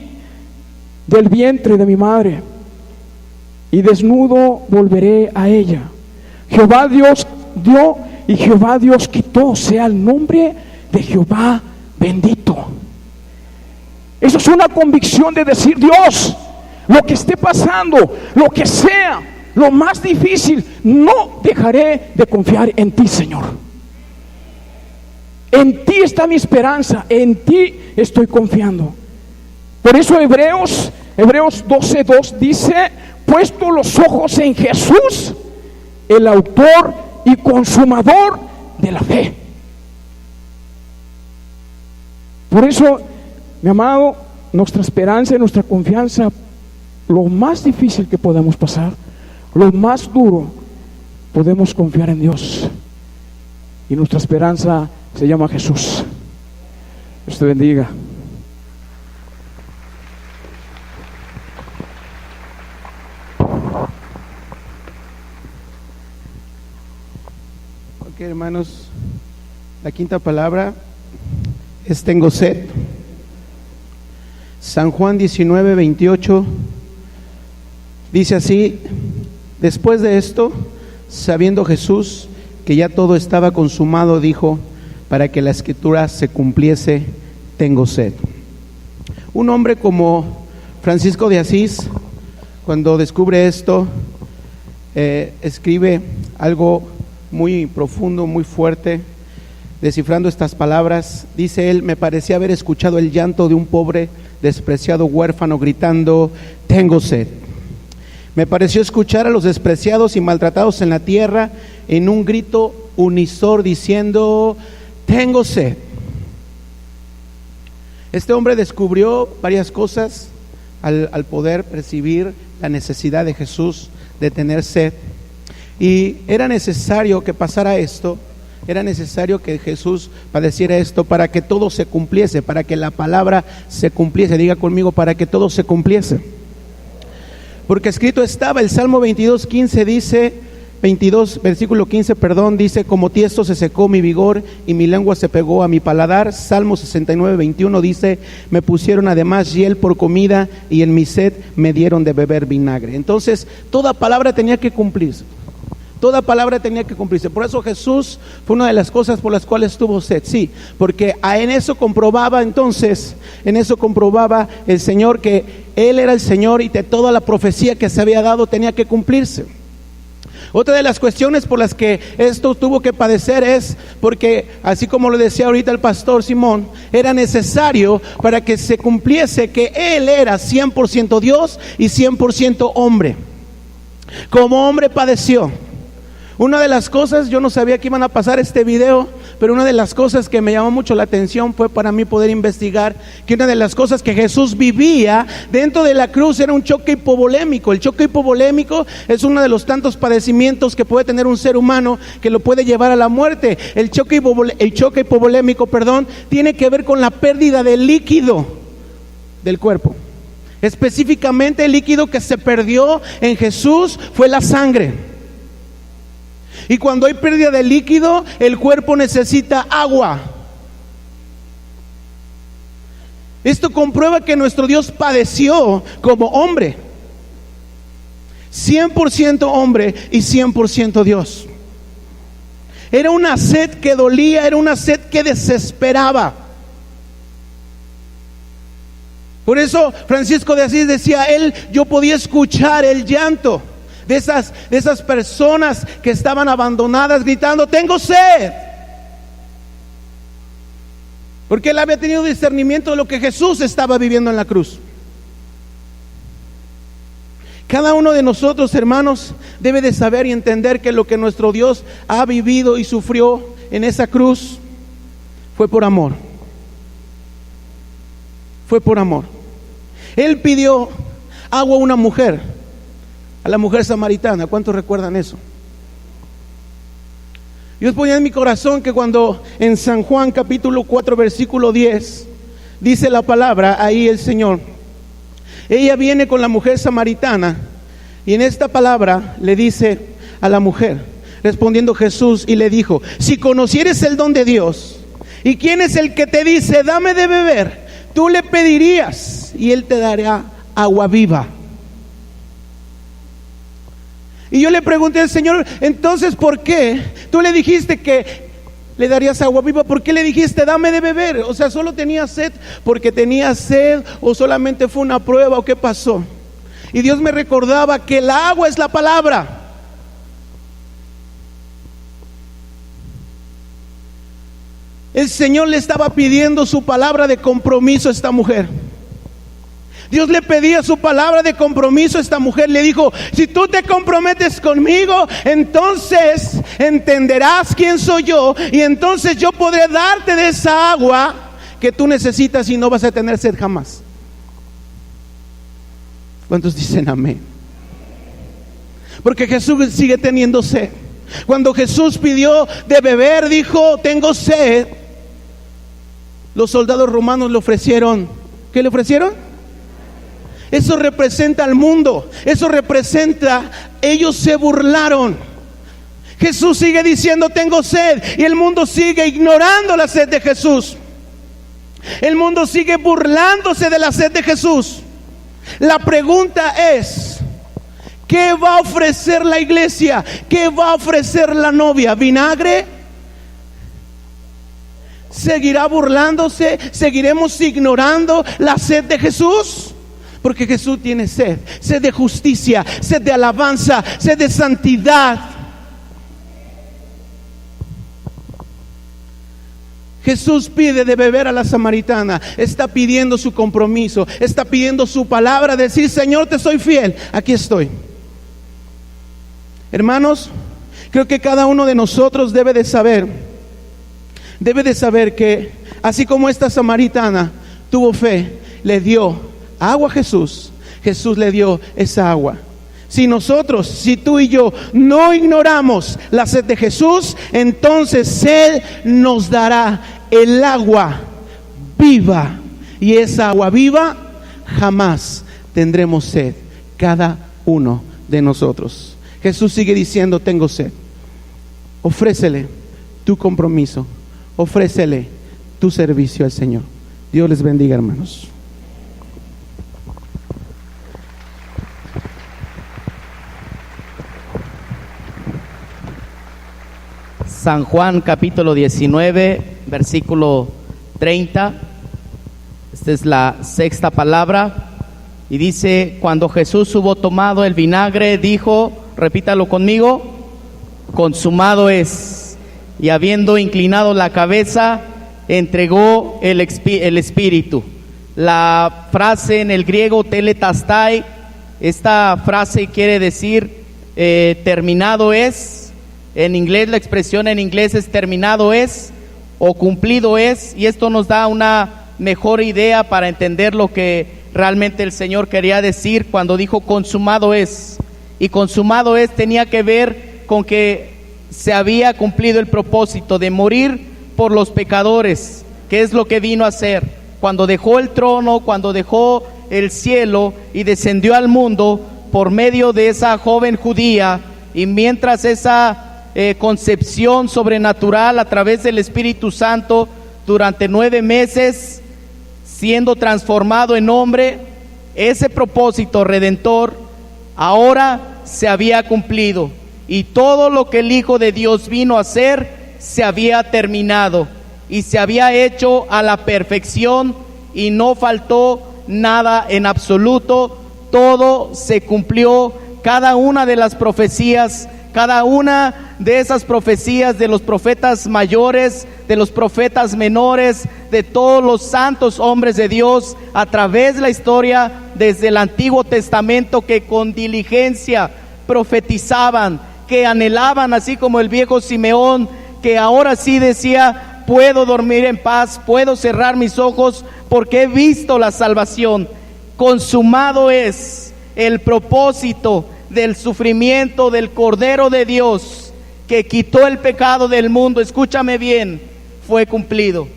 del vientre de mi madre, y desnudo volveré a ella. Jehová Dios dio y Jehová Dios quitó, sea el nombre de Jehová bendito. Eso es una convicción de decir: Dios, lo que esté pasando, lo que sea, lo más difícil, no dejaré de confiar en ti, Señor. En ti está mi esperanza, en ti estoy confiando. Por eso Hebreos 12:2 dice: puesto los ojos en Jesús, el autor y consumador de la fe. Por eso, mi amado, nuestra esperanza y nuestra confianza, lo más difícil que podemos pasar, lo más duro, podemos confiar en Dios. Y nuestra esperanza se llama Jesús. Dios te bendiga. Ok, hermanos, la quinta palabra es tengo sed. San Juan 19:28 dice así: después de esto, sabiendo Jesús que ya todo estaba consumado, dijo: para que la escritura se cumpliese, tengo sed. Un hombre como Francisco de Asís, cuando descubre esto, escribe algo muy profundo, muy fuerte, descifrando estas palabras. Dice él: me parecía haber escuchado el llanto de un pobre despreciado huérfano gritando: tengo sed. Me pareció escuchar a los despreciados y maltratados en la tierra en un grito unisor diciendo: tengo sed. Este hombre descubrió varias cosas al poder percibir la necesidad de Jesús de tener sed, y era necesario que pasara esto. Era necesario que Jesús padeciera esto para que todo se cumpliese, para que la palabra se cumpliese. Diga conmigo: para que todo se cumpliese. Porque escrito estaba, el Salmo 22:15 dice, 22, versículo 15, perdón, dice: como tiesto se secó mi vigor y mi lengua se pegó a mi paladar. Salmo 69:21 dice: me pusieron además hiel por comida y en mi sed me dieron de beber vinagre. Entonces, toda palabra tenía que cumplirse. Toda palabra tenía que cumplirse. Por eso Jesús fue una de las cosas por las cuales tuvo sed. Sí, porque en eso comprobaba el Señor que Él era el Señor y que toda la profecía que se había dado tenía que cumplirse. Otra de las cuestiones por las que esto tuvo que padecer es porque, así como lo decía ahorita el pastor Simón, era necesario para que se cumpliese que Él era 100% Dios y 100% hombre. Como hombre padeció. Una de las cosas, yo no sabía que iban a pasar este video, pero una de las cosas que me llamó mucho la atención fue para mí poder investigar que una de las cosas que Jesús vivía dentro de la cruz era un choque hipovolémico. El choque hipovolémico es uno de los tantos padecimientos que puede tener un ser humano que lo puede llevar a la muerte. El choque hipovolémico, tiene que ver con la pérdida de líquido del cuerpo. Específicamente el líquido que se perdió en Jesús fue la sangre. Y cuando hay pérdida de líquido, el cuerpo necesita agua. Esto comprueba que nuestro Dios padeció como hombre, 100% hombre y 100% Dios. Era una sed que dolía, era una sed que desesperaba. Por eso Francisco de Asís decía: yo podía escuchar el llanto. de esas personas que estaban abandonadas gritando: tengo sed. Porque él había tenido discernimiento de lo que Jesús estaba viviendo en la cruz. Cada uno de nosotros, hermanos, debe de saber y entender que lo que nuestro Dios ha vivido y sufrió en esa cruz fue por amor. Fue por amor. Él pidió agua a una mujer, a la mujer samaritana. ¿Cuántos recuerdan eso? Dios ponía en mi corazón que cuando en San Juan capítulo 4 versículo 10 dice la palabra, ahí el Señor, ella viene con la mujer samaritana, y en esta palabra le dice a la mujer, respondiendo Jesús y le dijo: si conocieres el don de Dios, y quién es el que te dice dame de beber, tú le pedirías y él te dará agua viva. Y yo le pregunté al Señor: entonces, ¿por qué tú le dijiste que le darías agua viva? ¿Por qué le dijiste dame de beber? O sea, ¿solo tenía sed porque tenía sed, o solamente fue una prueba, o qué pasó? Y Dios me recordaba que el agua es la palabra. El Señor le estaba pidiendo su palabra de compromiso a esta mujer. Dios le pedía su palabra de compromiso a esta mujer. Le dijo: si tú te comprometes conmigo, entonces entenderás quién soy yo, y entonces yo podré darte de esa agua que tú necesitas y no vas a tener sed jamás. ¿Cuántos dicen amén? Porque Jesús sigue teniendo sed. Cuando Jesús pidió de beber, dijo: tengo sed. Los soldados romanos le ofrecieron, ¿qué le ofrecieron? Eso representa al mundo. Eso representa, ellos se burlaron. Jesús sigue diciendo: tengo sed, y el mundo sigue ignorando la sed de Jesús. El mundo sigue burlándose de la sed de Jesús. La pregunta es: ¿qué va a ofrecer la iglesia? ¿Qué va a ofrecer la novia? ¿Vinagre? ¿Seguirá burlándose? ¿Seguiremos ignorando la sed de Jesús? Porque Jesús tiene sed, sed de justicia, sed de alabanza, sed de santidad. Jesús pide de beber a la samaritana, está pidiendo su compromiso, está pidiendo su palabra, decir: Señor, te soy fiel, aquí estoy. Hermanos, creo que cada uno de nosotros debe de saber que así como esta samaritana tuvo fe, le dio agua a Jesús, Jesús le dio esa agua. Si nosotros, si tú y yo no ignoramos la sed de Jesús, entonces Él nos dará el agua viva, y esa agua viva jamás tendremos sed, cada uno de nosotros. Jesús sigue diciendo: tengo sed. Ofrécele tu compromiso, ofrécele tu servicio al Señor. Dios les bendiga, hermanos. San Juan capítulo 19 versículo 30. Esta es la sexta palabra, y dice: cuando Jesús hubo tomado el vinagre, dijo, repítalo conmigo, consumado es. Y habiendo inclinado la cabeza, entregó el espíritu. La frase en el griego teletastai, esta frase quiere decir terminado es. En inglés, la expresión en inglés es terminado es o cumplido es, y esto nos da una mejor idea para entender lo que realmente el Señor quería decir cuando dijo consumado es. Y consumado es tenía que ver con que se había cumplido el propósito de morir por los pecadores, que es lo que vino a hacer cuando dejó el trono, cuando dejó el cielo y descendió al mundo por medio de esa joven judía. Y mientras esa concepción sobrenatural a través del Espíritu Santo durante 9 meses siendo transformado en hombre, ese propósito redentor ahora se había cumplido, y todo lo que el Hijo de Dios vino a hacer se había terminado y se había hecho a la perfección, y no faltó nada en absoluto. Todo se cumplió cada una de las profecías, cada una de esas profecías de los profetas mayores, de los profetas menores, de todos los santos hombres de Dios a través de la historia desde el Antiguo Testamento, que con diligencia profetizaban, que anhelaban, así como el viejo Simeón, que ahora sí decía: puedo dormir en paz, puedo cerrar mis ojos porque he visto la salvación. Consumado es el propósito del sufrimiento del Cordero de Dios que quitó el pecado del mundo. Escúchame bien, fue cumplido.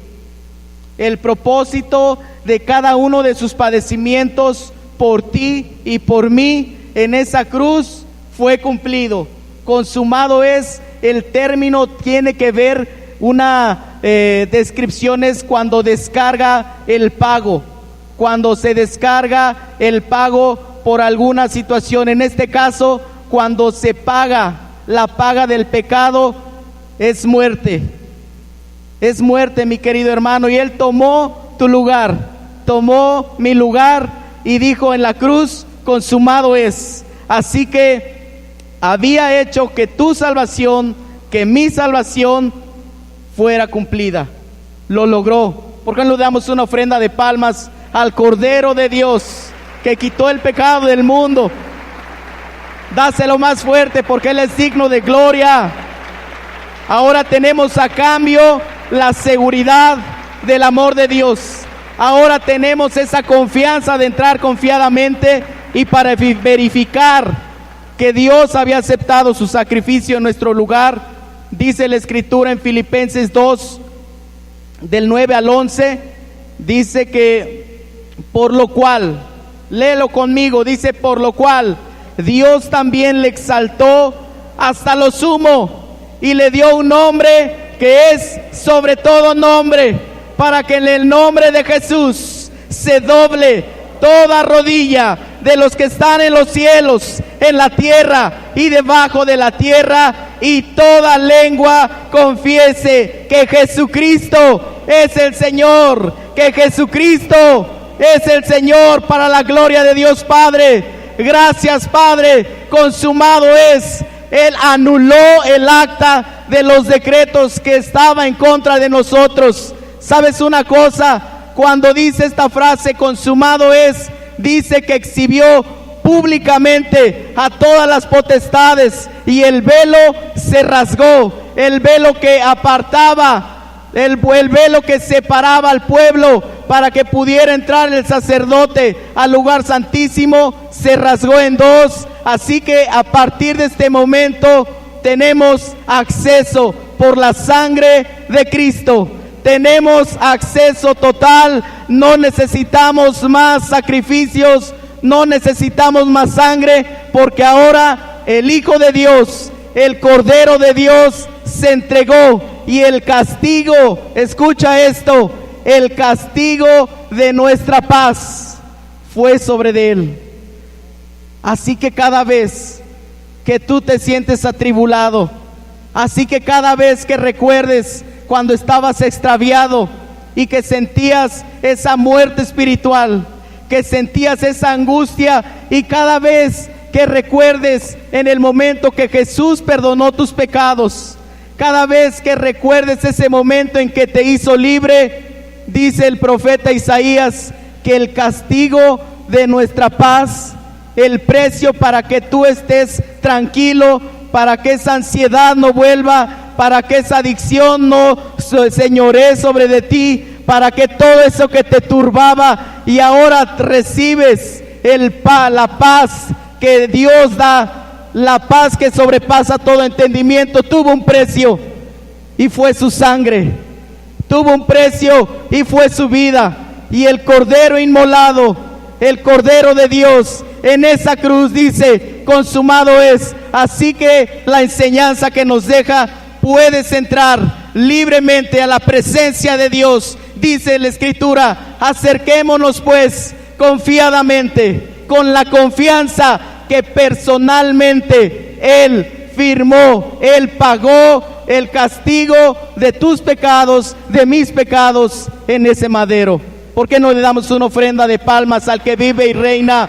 El propósito de cada uno de sus padecimientos por ti y por mí en esa cruz fue cumplido. Consumado es, el término tiene que ver una descripción, es cuando descarga el pago, cuando se descarga el pago por alguna situación. En este caso, cuando se paga la paga del pecado, es muerte. Es muerte, mi querido hermano. Y Él tomó tu lugar, tomó mi lugar y dijo en la cruz: consumado es. Así que había hecho que tu salvación, que mi salvación fuera cumplida. Lo logró. ¿Por qué no le damos una ofrenda de palmas al Cordero de Dios que quitó el pecado del mundo? Dáselo más fuerte, porque Él es digno de gloria. Ahora tenemos a cambio la seguridad del amor de Dios. Ahora tenemos esa confianza de entrar confiadamente, y para verificar que Dios había aceptado su sacrificio en nuestro lugar, dice la Escritura en Filipenses 2, del 9 al 11, dice que por lo cual, léelo conmigo, dice: por lo cual Dios también le exaltó hasta lo sumo y le dio un nombre que es sobre todo nombre, para que en el nombre de Jesús se doble toda rodilla de los que están en los cielos, en la tierra y debajo de la tierra, y toda lengua confiese que Jesucristo es el Señor, que Jesucristo es el Señor, para la gloria de Dios Padre. Gracias, Padre. Consumado es. Él anuló el acta de los decretos que estaba en contra de nosotros. ¿Sabes una cosa? Cuando dice esta frase, consumado es, dice que exhibió públicamente a todas las potestades, y el velo se rasgó, el velo que apartaba, el velo que separaba al pueblo para que pudiera entrar el sacerdote al lugar santísimo, se rasgó en dos. Así que a partir de este momento tenemos acceso por la sangre de Cristo. Tenemos acceso total, no necesitamos más sacrificios, no necesitamos más sangre, porque ahora el Hijo de Dios, el Cordero de Dios, se entregó, y el castigo, escucha esto, el castigo de nuestra paz fue sobre de Él. Así que cada vez que tú te sientes atribulado, así que cada vez que recuerdes cuando estabas extraviado y que sentías esa muerte espiritual, que sentías esa angustia, y cada vez que recuerdes en el momento que Jesús perdonó tus pecados, cada vez que recuerdes ese momento en que te hizo libre, dice el profeta Isaías que el castigo de nuestra paz, el precio para que tú estés tranquilo, para que esa ansiedad no vuelva, para que esa adicción no señoree sobre de ti, para que todo eso que te turbaba, y ahora recibes la paz que Dios da, la paz que sobrepasa todo entendimiento, tuvo un precio y fue su sangre, tuvo un precio y fue su vida, y el Cordero inmolado, el Cordero de Dios en esa cruz, dice: consumado es. Así que la enseñanza que nos deja: puedes entrar libremente a la presencia de Dios. Dice la Escritura: acerquémonos pues confiadamente, con la confianza que personalmente Él firmó, Él pagó el castigo de tus pecados, de mis pecados, en ese madero. ¿Por qué no le damos una ofrenda de palmas al que vive y reina?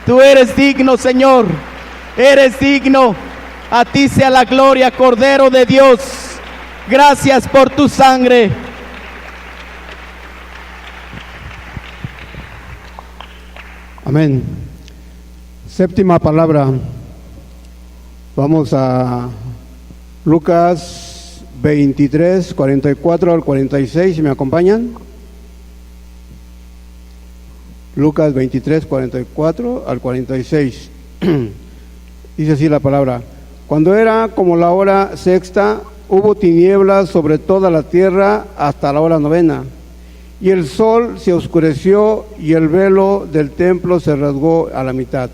Tú eres digno, Señor. Eres digno. A ti sea la gloria, Cordero de Dios. Gracias por tu sangre. Amén. Séptima palabra. Vamos a Lucas 23, 44 al 46, si me acompañan. Lucas 23, 44 al 46. Dice así la palabra. Cuando era como la hora sexta, hubo tinieblas sobre toda la tierra hasta la hora novena. Y el sol se oscureció y el velo del templo se rasgó a la mitad.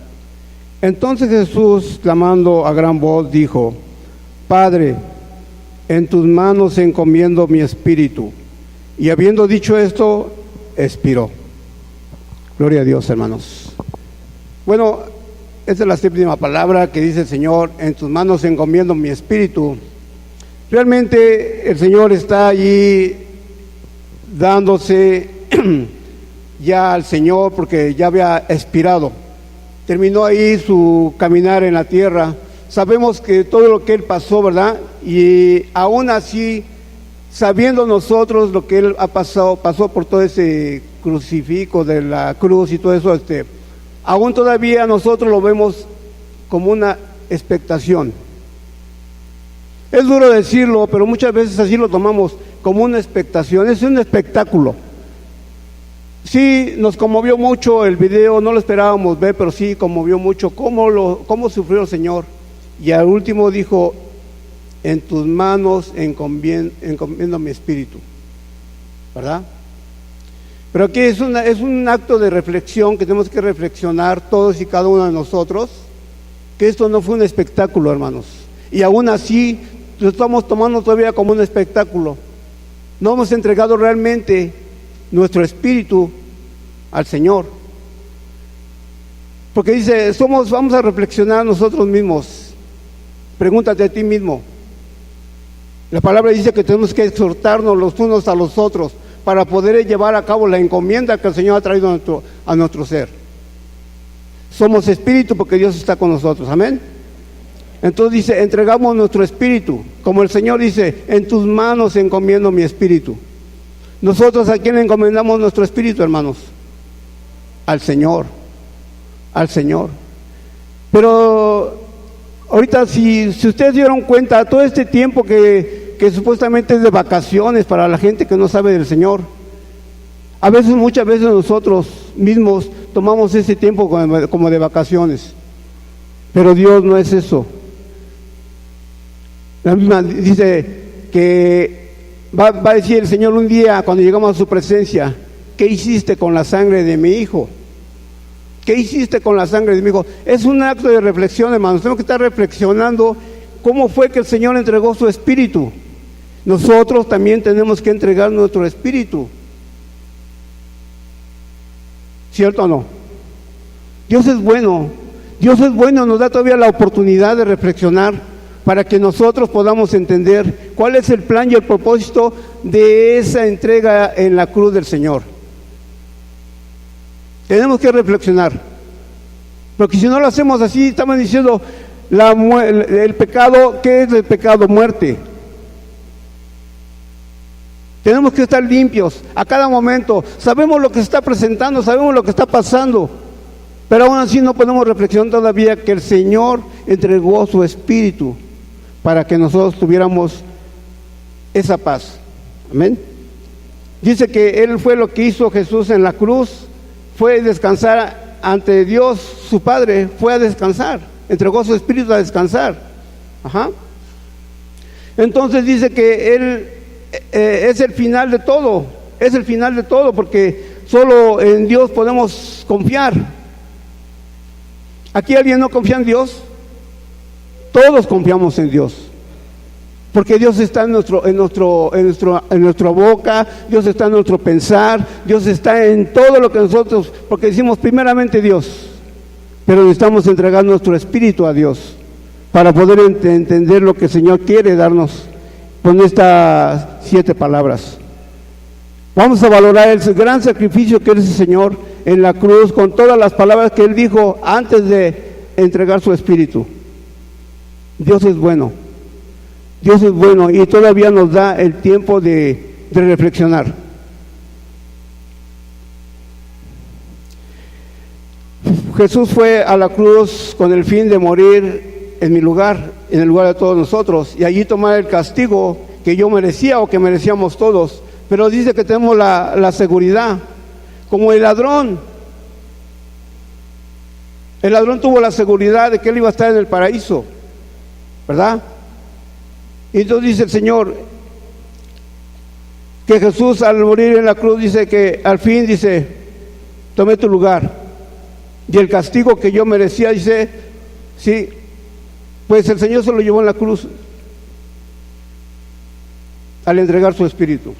Entonces Jesús, clamando a gran voz, dijo: Padre, en tus manos encomiendo mi espíritu. Y habiendo dicho esto, expiró. Gloria a Dios, hermanos. Bueno, esta es la séptima palabra que dice el Señor: en tus manos encomiendo mi espíritu. Realmente el Señor está allí dándose ya al Señor, porque ya había expirado. Terminó ahí su caminar en la tierra. Sabemos que todo lo que Él pasó, ¿verdad? Y aún así, sabiendo nosotros lo que Él ha pasó por todo ese crucifijo de la cruz y todo eso, aún todavía nosotros lo vemos como una expectación. Es duro decirlo, pero muchas veces así lo tomamos, como una expectación. Es un espectáculo. Sí, nos conmovió mucho el video, no lo esperábamos ver, pero sí conmovió mucho cómo sufrió el Señor. Y al último dijo: en tus manos encomiendo mi espíritu, ¿verdad? Pero aquí es un acto de reflexión que tenemos que reflexionar todos y cada uno de nosotros, que esto no fue un espectáculo, hermanos. Y aún así lo estamos tomando todavía como un espectáculo. No hemos entregado realmente nuestro espíritu al Señor. Porque dice, vamos a reflexionar nosotros mismos. Pregúntate a ti mismo. La palabra dice que tenemos que exhortarnos los unos a los otros para poder llevar a cabo la encomienda que el Señor ha traído a nuestro ser. Somos espíritu porque Dios está con nosotros, amén. Entonces dice, entregamos nuestro espíritu, como el Señor dice: en tus manos encomiendo mi espíritu. Nosotros, ¿a quién encomendamos nuestro espíritu, hermanos? Al Señor, al Señor. Pero ahorita, si ustedes dieron cuenta, todo este tiempo que supuestamente es de vacaciones para la gente que no sabe del Señor, muchas veces nosotros mismos tomamos ese tiempo como de vacaciones, pero Dios no es eso. La misma dice que va a decir el Señor un día cuando llegamos a su presencia: ¿qué hiciste con la sangre de mi hijo? ¿Qué hiciste con la sangre de mi hijo? Es un acto de reflexión, hermanos. Tenemos que estar reflexionando cómo fue que el Señor entregó su espíritu. Nosotros también tenemos que entregar nuestro espíritu. ¿Cierto o no? Dios es bueno. Dios es bueno, nos da todavía la oportunidad de reflexionar para que nosotros podamos entender cuál es el plan y el propósito de esa entrega en la cruz del Señor. Tenemos que reflexionar, porque si no lo hacemos así, estamos diciendo el pecado. ¿Qué es el pecado? Muerte. Tenemos que estar limpios a cada momento. Sabemos lo que se está presentando, sabemos lo que está pasando, pero aún así no podemos reflexionar todavía que el Señor entregó su espíritu para que nosotros tuviéramos esa paz. Amén. Dice que Él fue lo que hizo Jesús en la cruz, fue descansar ante Dios, su Padre, fue a descansar, entregó su espíritu a descansar. Ajá. Entonces dice que Él es el final de todo, es el final de todo, porque solo en Dios podemos confiar. ¿Aquí alguien no confía en Dios? Todos confiamos en Dios, porque Dios está en nuestra boca, Dios está en nuestro pensar, Dios está en todo lo que nosotros, porque decimos primeramente Dios, pero necesitamos entregar nuestro espíritu a Dios para poder entender lo que el Señor quiere darnos con estas 7 palabras. Vamos a valorar el gran sacrificio que es el Señor en la cruz, con todas las palabras que Él dijo antes de entregar su espíritu. Dios es bueno. Dios es bueno y todavía nos da el tiempo de reflexionar. Jesús fue a la cruz con el fin de morir en mi lugar, en el lugar de todos nosotros, y allí tomar el castigo que yo merecía o que merecíamos todos. Pero dice que tenemos la seguridad, como el ladrón. El ladrón tuvo la seguridad de que él iba a estar en el paraíso, ¿verdad? Y entonces dice el Señor que Jesús al morir en la cruz dice que al fin dice, tomé tu lugar. Y el castigo que yo merecía, dice, sí, pues el Señor se lo llevó en la cruz al entregar su espíritu.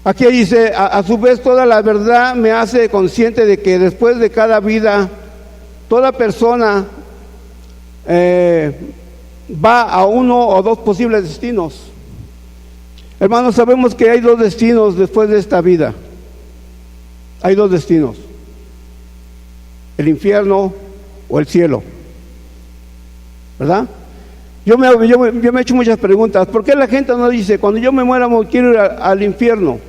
Aquí dice, a su vez toda la verdad me hace consciente de que después de cada vida, toda persona va a uno o dos posibles destinos. Hermanos, sabemos que hay dos destinos después de esta vida. Hay dos destinos: el infierno o el cielo, ¿verdad? Yo me he hecho muchas preguntas. ¿Por qué la gente no dice, cuando yo me muera quiero ir al infierno?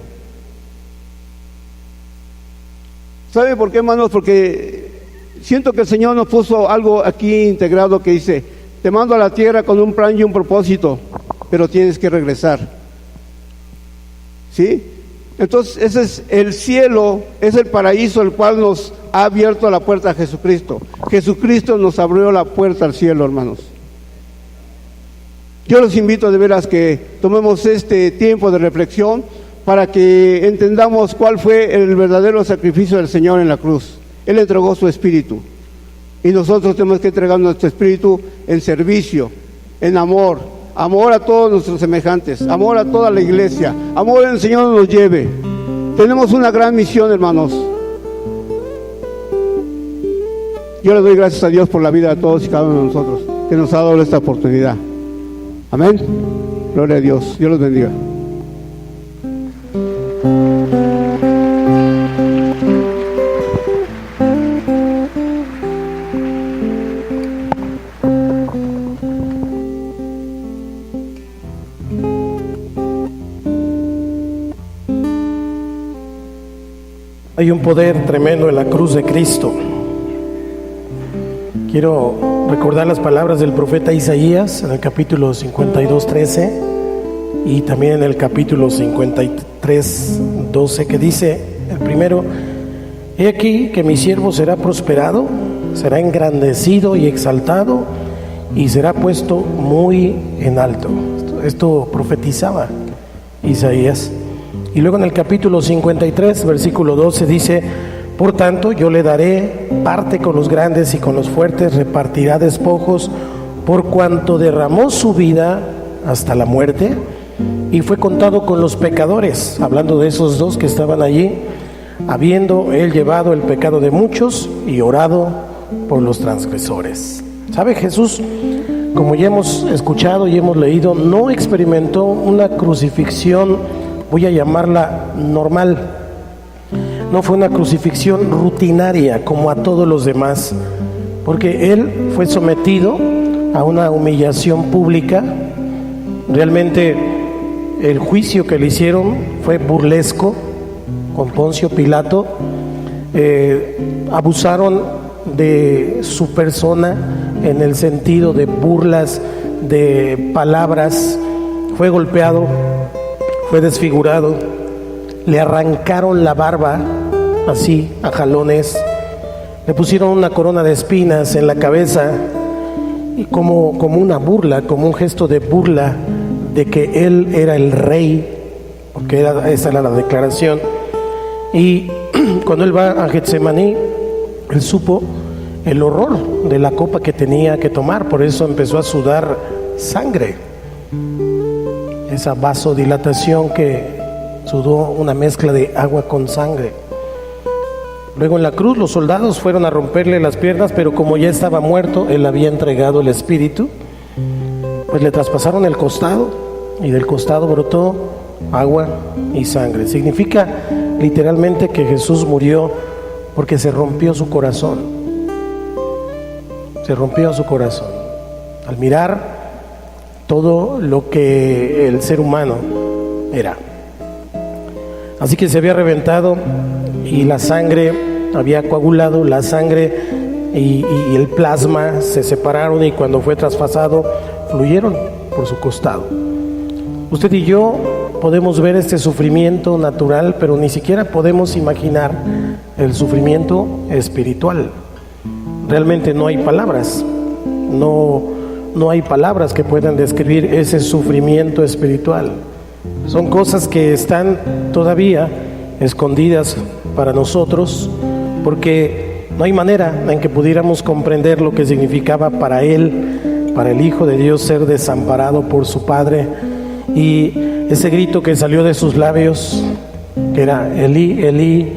¿Sabe por qué, hermanos? Porque siento que el Señor nos puso algo aquí integrado que dice, te mando a la tierra con un plan y un propósito, pero tienes que regresar. ¿Sí? Entonces ese es el cielo, es el paraíso, el cual nos ha abierto la puerta a Jesucristo. Jesucristo nos abrió la puerta al cielo, hermanos. Yo los invito de veras que tomemos este tiempo de reflexión para que entendamos cuál fue el verdadero sacrificio del Señor en la cruz. Él entregó su espíritu y nosotros tenemos que entregar nuestro espíritu en servicio, en amor a todos nuestros semejantes, amor a toda la iglesia, amor al Señor nos lleve. Tenemos una gran misión, hermanos. Yo le doy gracias a Dios por la vida de todos y cada uno de nosotros que nos ha dado esta oportunidad. Amén. Gloria a Dios. Dios los bendiga. Hay un poder tremendo en la cruz de Cristo. Quiero recordar las palabras del profeta Isaías en el capítulo 52:13 y también en el capítulo 53:12, que dice el primero: he aquí que mi siervo será prosperado, será engrandecido y exaltado y será puesto muy en alto. Esto profetizaba Isaías. Y luego en el capítulo 53, versículo 12 dice: por tanto yo le daré parte con los grandes y con los fuertes repartirá despojos, por cuanto derramó su vida hasta la muerte y fue contado con los pecadores. Hablando de esos dos que estaban allí, habiendo él llevado el pecado de muchos y orado por los transgresores. ¿Sabe? Jesús, como ya hemos escuchado y hemos leído, no experimentó una crucifixión, voy a llamarla normal. No fue una crucifixión rutinaria como a todos los demás, porque él fue sometido a una humillación pública. Realmente el juicio que le hicieron fue burlesco con Poncio Pilato. Abusaron de su persona en el sentido de burlas, de palabras. Fue golpeado, fue desfigurado, le arrancaron la barba así a jalones, le pusieron una corona de espinas en la cabeza y como una burla, como un gesto de burla de que él era el rey, porque esa era la declaración. Y cuando él va a Getsemaní, él supo el horror de la copa que tenía que tomar, por eso empezó a sudar sangre, esa vasodilatación que sudó una mezcla de agua con sangre. Luego en la cruz los soldados fueron a romperle las piernas, pero como ya estaba muerto, él había entregado el espíritu, pues le traspasaron el costado y del costado brotó agua y sangre. Significa literalmente que Jesús murió porque se rompió su corazón. Se rompió su corazón. al mirar todo lo que el ser humano era. Así que se había reventado y la sangre había coagulado, la sangre y el plasma se separaron, y cuando fue traspasado fluyeron por su costado. Usted y yo podemos ver este sufrimiento natural, pero ni siquiera podemos imaginar el sufrimiento espiritual. Realmente no hay palabras, no hay palabras que puedan describir ese sufrimiento espiritual. Son cosas que están todavía escondidas para nosotros, porque no hay manera en que pudiéramos comprender lo que significaba para él, para el Hijo de Dios, ser desamparado por su Padre. Y ese grito que salió de sus labios, que era Elí, Elí,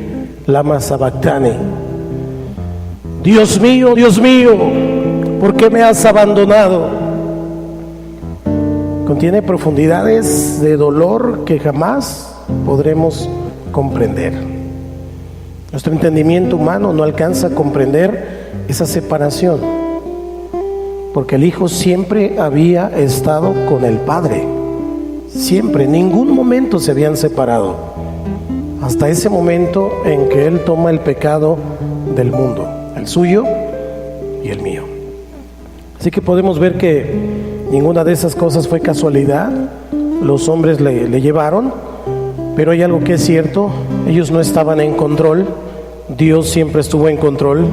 lama sabactani. Dios mío, ¿por qué me has abandonado? Contiene profundidades de dolor que jamás podremos comprender. Nuestro entendimiento humano no alcanza a comprender esa separación, porque el Hijo siempre había estado con el Padre, siempre, en ningún momento se habían separado, hasta ese momento en que Él toma el pecado del mundo, el suyo y el mío. Así que podemos ver que ninguna de esas cosas fue casualidad. Los hombres le llevaron, pero hay algo que es cierto: ellos no estaban en control, Dios siempre estuvo en control.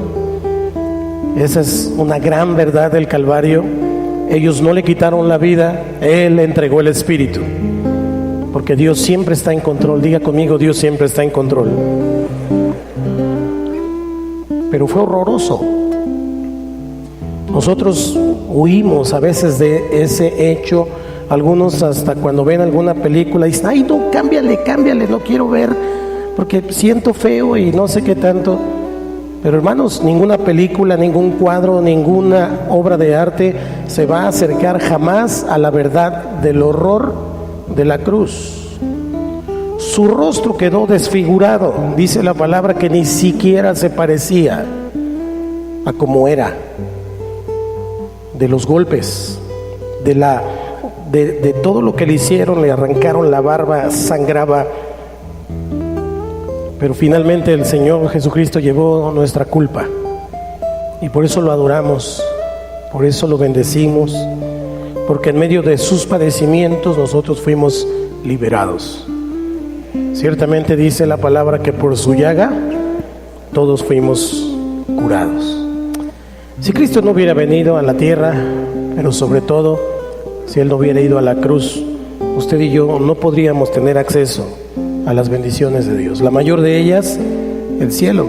Esa es una gran verdad del Calvario. Ellos no le quitaron la vida, Él le entregó el Espíritu, porque Dios siempre está en control. Diga conmigo: Dios siempre está en control. Pero fue horroroso. Nosotros huimos a veces de ese hecho. Algunos hasta cuando ven alguna película dicen: ay, no, cámbiale, no quiero ver porque siento feo y no sé qué tanto. Pero hermanos, ninguna película, ningún cuadro, ninguna obra de arte se va a acercar jamás a la verdad del horror de la cruz. Su rostro quedó desfigurado, dice la palabra que ni siquiera se parecía a como era, de los golpes, de todo lo que le hicieron. Le arrancaron la barba, sangraba, pero finalmente el Señor Jesucristo llevó nuestra culpa, y por eso lo adoramos, por eso lo bendecimos, porque en medio de sus padecimientos nosotros fuimos liberados. Ciertamente dice la palabra que por su llaga todos fuimos curados. Si Cristo no hubiera venido a la tierra, pero sobre todo si Él no hubiera ido a la cruz, usted y yo no podríamos tener acceso a las bendiciones de Dios. La mayor de ellas, el cielo.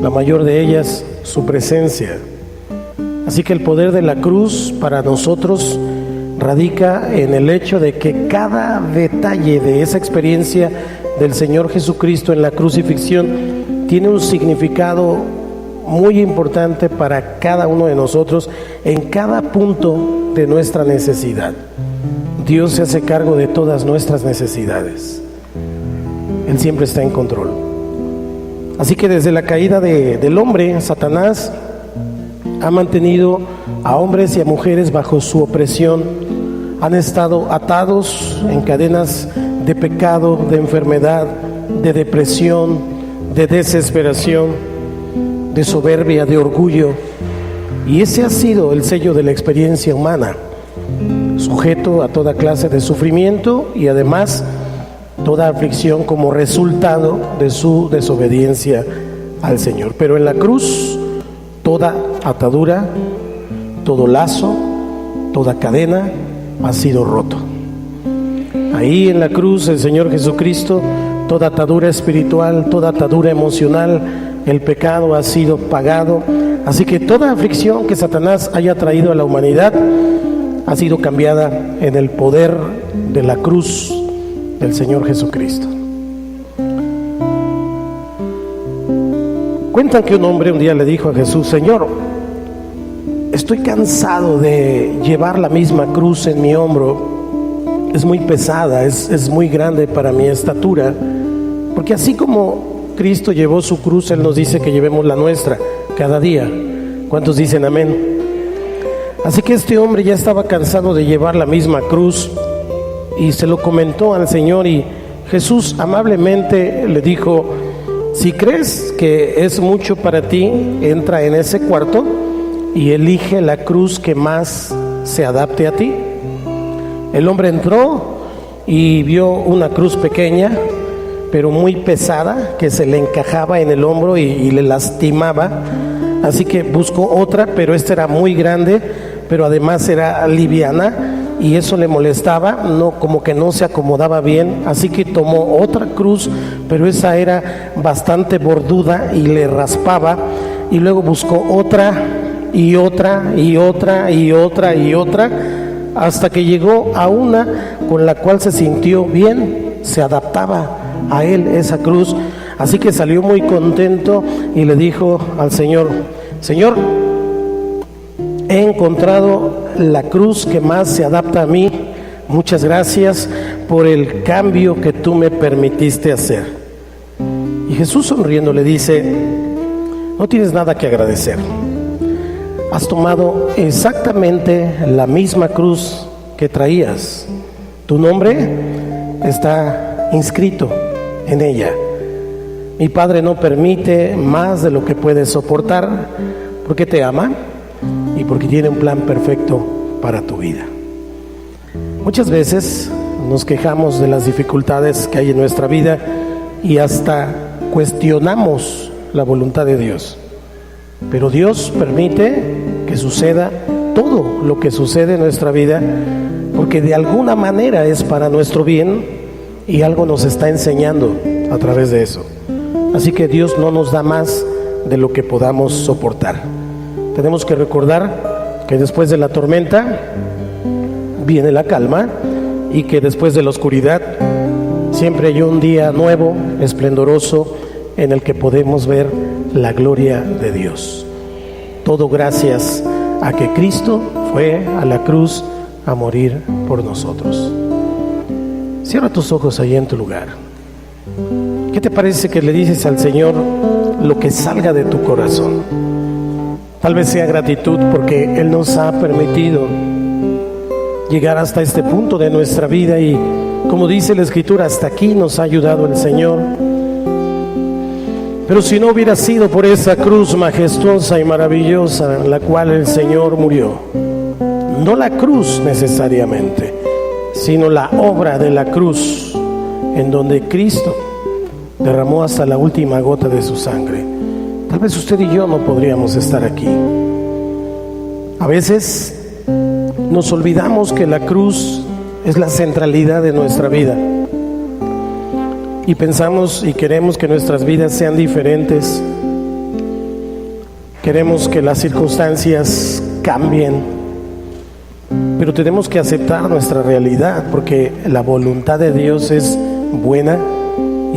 La mayor de ellas, su presencia. Así que el poder de la cruz para nosotros radica en el hecho de que cada detalle de esa experiencia del Señor Jesucristo en la crucifixión tiene un significado muy importante para cada uno de nosotros en cada punto de nuestra necesidad. Dios se hace cargo de todas nuestras necesidades. Él siempre está en control. Así que desde la caída del hombre, Satanás ha mantenido a hombres y a mujeres bajo su opresión. Han estado atados en cadenas de pecado, de enfermedad, de depresión, de desesperación, de soberbia, de orgullo. Y ese ha sido el sello de la experiencia humana, sujeto a toda clase de sufrimiento y además toda aflicción como resultado de su desobediencia al Señor. Pero en la cruz, toda atadura, todo lazo, toda cadena ha sido roto. Ahí en la cruz el Señor Jesucristo, toda atadura espiritual, toda atadura emocional, el pecado ha sido pagado. Así que toda aflicción que Satanás haya traído a la humanidad ha sido cambiada en el poder de la cruz del Señor Jesucristo. Cuentan que un hombre un día le dijo a Jesús: Señor, estoy cansado de llevar la misma cruz en mi hombro, es muy pesada, es muy grande para mi estatura, porque así como Cristo llevó su cruz, Él nos dice que llevemos la nuestra cada día. ¿Cuántos dicen amén? Así que este hombre ya estaba cansado de llevar la misma cruz y se lo comentó al Señor, y Jesús amablemente le dijo: si crees que es mucho para ti, entra en ese cuarto y elige la cruz que más se adapte a ti. El hombre entró y vio una cruz pequeña, pero muy pesada, que se le encajaba en el hombro y le lastimaba. Así que buscó otra, pero esta era muy grande, pero además era liviana, y eso le molestaba, como que no se acomodaba bien. Así que tomó otra cruz, pero esa era bastante borduda y le raspaba. Y luego buscó otra y otra y otra y otra y otra, hasta que llegó a una con la cual se sintió bien, se adaptaba a él esa cruz. Así que salió muy contento y le dijo al Señor: Señor, he encontrado la cruz que más se adapta a mí. Muchas gracias por el cambio que tú me permitiste hacer. Y Jesús, sonriendo, le dice: no tienes nada que agradecer. Has tomado exactamente la misma cruz que traías. Tu nombre está inscrito en ella. Mi Padre no permite más de lo que puedes soportar, porque te ama y porque tiene un plan perfecto para tu vida. Muchas veces nos quejamos de las dificultades que hay en nuestra vida y hasta cuestionamos la voluntad de Dios. Pero Dios permite que suceda todo lo que sucede en nuestra vida, porque de alguna manera es para nuestro bien y algo nos está enseñando a través de eso. Así que Dios no nos da más de lo que podamos soportar. Tenemos que recordar que después de la tormenta viene la calma, y que después de la oscuridad siempre hay un día nuevo, esplendoroso, en el que podemos ver la gloria de Dios. Todo gracias a que Cristo fue a la cruz a morir por nosotros. Cierra tus ojos ahí en tu lugar. ¿Qué te parece que le dices al Señor lo que salga de tu corazón? Tal vez sea gratitud porque Él nos ha permitido llegar hasta este punto de nuestra vida, y como dice la Escritura, hasta aquí nos ha ayudado el Señor. Pero si no hubiera sido por esa cruz majestuosa y maravillosa en la cual el Señor murió, no la cruz necesariamente, sino la obra de la cruz, en donde Cristo derramó hasta la última gota de su sangre, tal vez usted y yo no podríamos estar aquí. A veces nos olvidamos que la cruz es la centralidad de nuestra vida, y pensamos y queremos que nuestras vidas sean diferentes. Queremos que las circunstancias cambien, pero tenemos que aceptar nuestra realidad, porque la voluntad de Dios es buena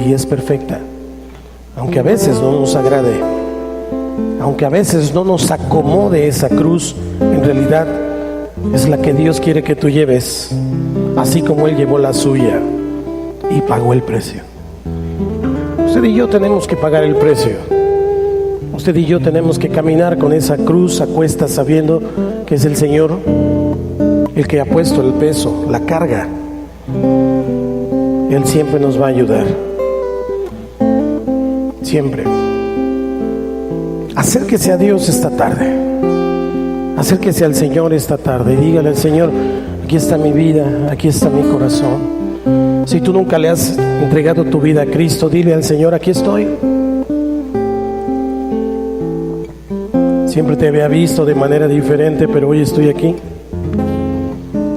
y es perfecta. Aunque a veces no nos agrade, aunque a veces no nos acomode esa cruz, en realidad es la que Dios quiere que tú lleves, así como Él llevó la suya y pagó el precio. Usted y yo tenemos que pagar el precio. Usted y yo tenemos que caminar con esa cruz a cuestas, sabiendo que es el Señor el que ha puesto el peso, la carga. Él siempre nos va a ayudar. Siempre. Acérquese a Dios esta tarde. Acérquese al Señor esta tarde y dígale al Señor: aquí está mi vida, aquí está mi corazón. Si tú nunca le has entregado tu vida a Cristo, dile al Señor: aquí estoy. Siempre te había visto de manera diferente, pero hoy estoy aquí.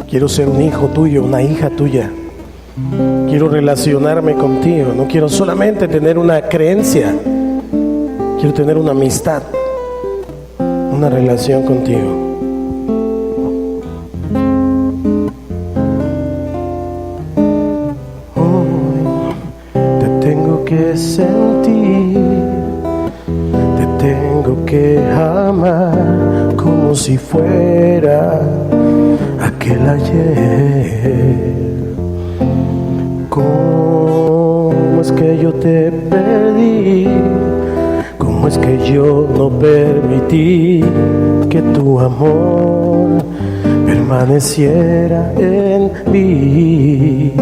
Quiero ser un hijo tuyo, una hija tuya. Quiero relacionarme contigo. No quiero solamente tener una creencia, quiero tener una amistad, una relación contigo. Que sentir, te tengo que amar como si fuera aquel ayer. ¿Cómo es que yo te perdí? ¿Cómo es que yo no permití que tu amor permaneciera en mí.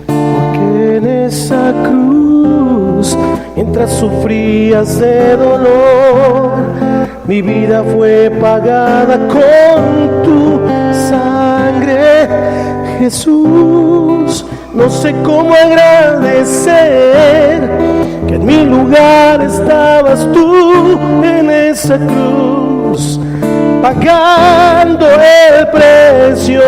Porque en esa cruz, mientras sufrías de dolor, mi vida fue pagada con tu sangre, Jesús. No sé cómo agradecer que en mi lugar estabas tú en esa cruz, pagando el precio.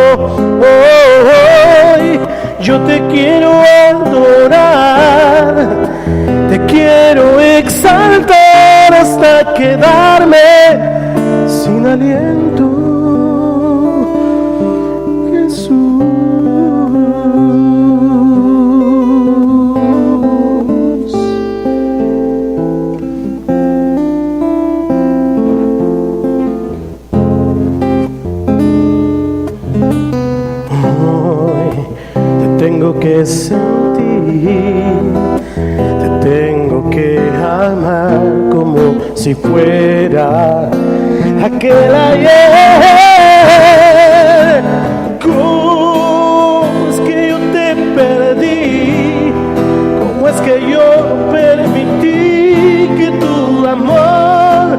Hoy yo te quiero adorar, te quiero exaltar hasta quedarme sin aliento, Jesús. Tengo que sentir, te tengo que amar como si fuera aquel ayer. ¿Cómo es que yo te perdí? ¿Cómo es que yo permití que tu amor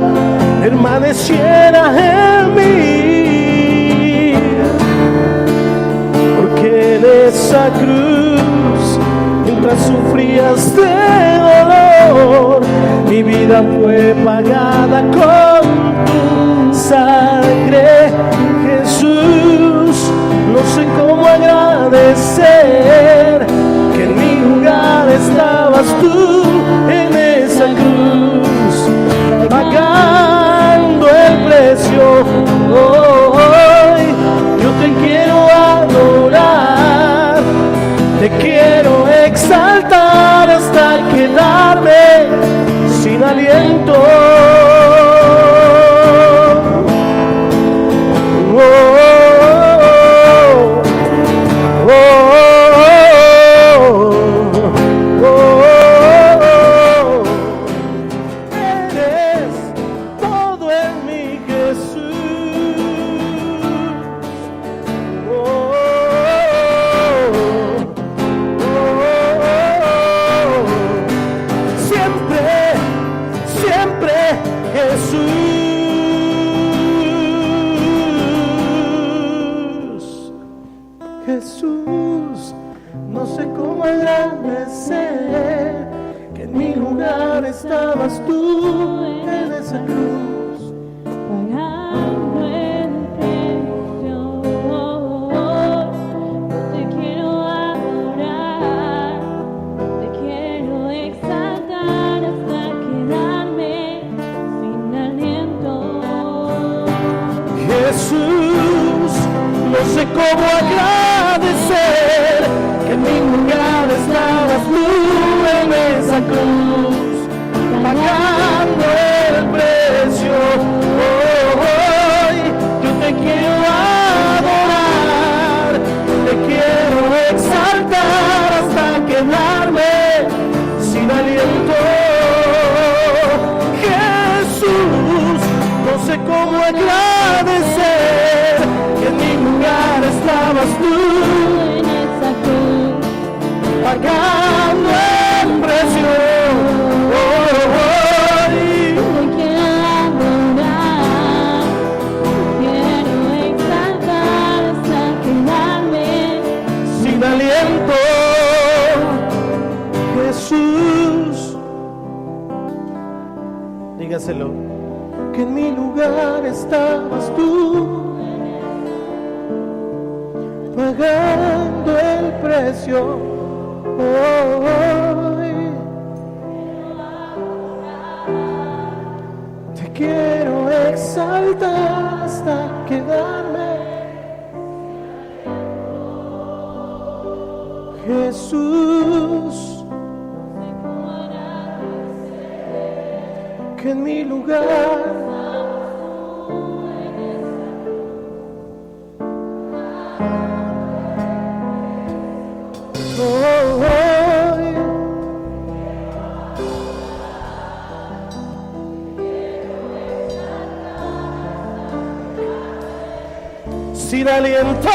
permaneciera en mí? Porque en esa cruz, mientras sufrías de dolor, mi vida fue pagada con tu sangre, Jesús. No sé cómo agradecer que en mi lugar estabas tú en esa cruz, pagando el precio. Hoy yo te quiero adorar, te quiero exaltar hasta quedarme sin aliento. Oh, oh, oh, oh, oh. Eres todo en mí, Jesús. Siempre, siempre Jesús. Jesús, no sé cómo agradecer que en mi lugar estabas tú en esa cruz, pagando el precio. Te quiero adorar, te quiero exaltar hasta quedarme sin aliento. Jesús, no sé cómo agradecer que en mi lugar estabas tú en esa cruz, pagando el precio. Hoy yo te quiero adorar, te quiero exaltar hasta quedarme sin aliento. Jesús, no sé cómo agradecer que en mi lugar estabas tú En esa cruz, pagando el precio. te quiero adorar, quiero exaltar hasta quedarme. Sin aliento, Jesús. Dígaselo, que en mi lugar estabas tú, pagando el precio. Hoy te quiero exaltar hasta quedarme, Jesús. Que en mi lugar sin aliento.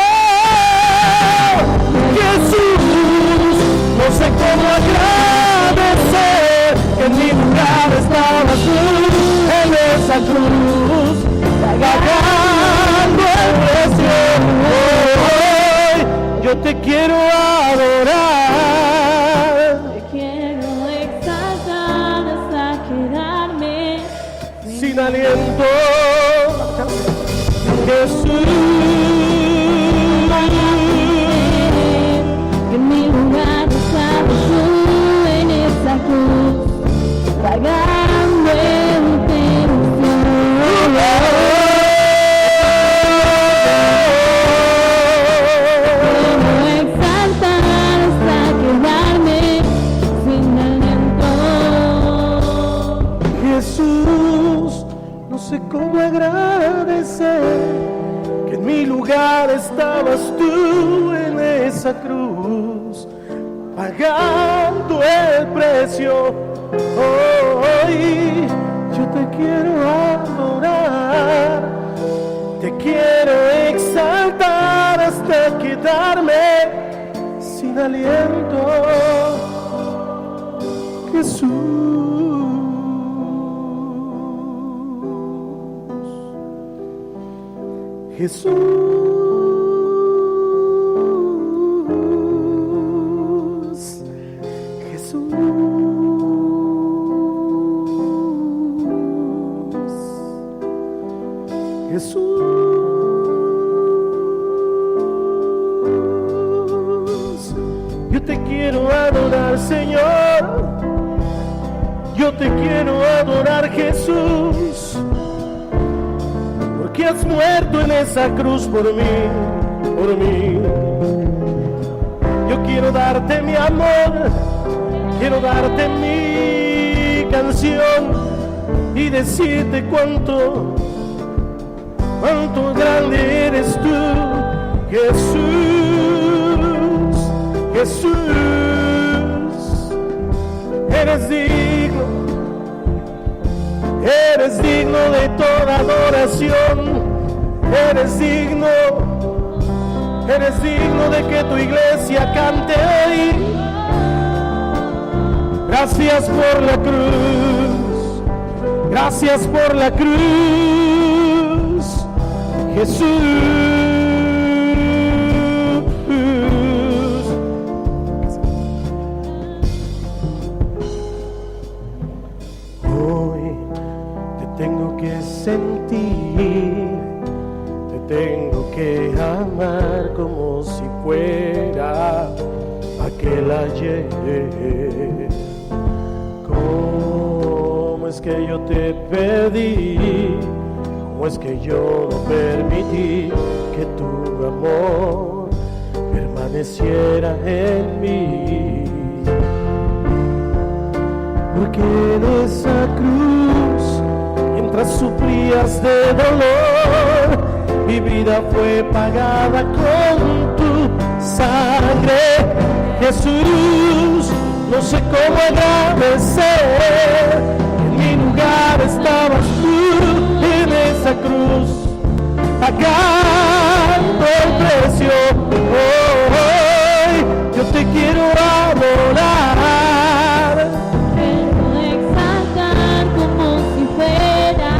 Jesús, no sé cómo agradecer que en mi lugar estabas tú en esa cruz, pagando el precio. Hoy yo te quiero adorar, Te quiero exaltar hasta quedarme sin aliento. Jesús, que en mi lugar estabas tú en esa cruz, pagando el precio. Quiero exaltar hasta quedarme sin aliento. Jesús, no sé cómo agradecer que en mi lugar estabas tú en esa cruz, pagando el precio. Hoy yo te quiero adorar, te quiero exaltar hasta quedarme sin aliento. Jesús, Jesús, Jesús, Jesús. Yo te quiero adorar, Señor. Yo te quiero adorar, Jesús, porque has muerto en esa cruz por mí, por mí. Yo quiero darte mi amor, quiero darte mi canción y decirte cuánto grande eres tú, Jesús, Jesús. Eres digno de toda adoración, eres digno de que tu iglesia cante hoy. Gracias por la cruz, gracias por la cruz, Jesús. Tengo que sentir, te tengo que amar como si fuera aquel ayer. ¿Cómo es que yo te pedí? ¿Cómo es que yo no permití que tu amor permaneciera en mí? Porque en esa cruz, mientras sufrías de dolor, mi vida fue pagada con tu sangre. Jesús, no sé cómo agradecer, en mi lugar estabas tú en esa cruz, pagando el precio. Hoy yo te quiero adorar, Quiero exaltar como si fuera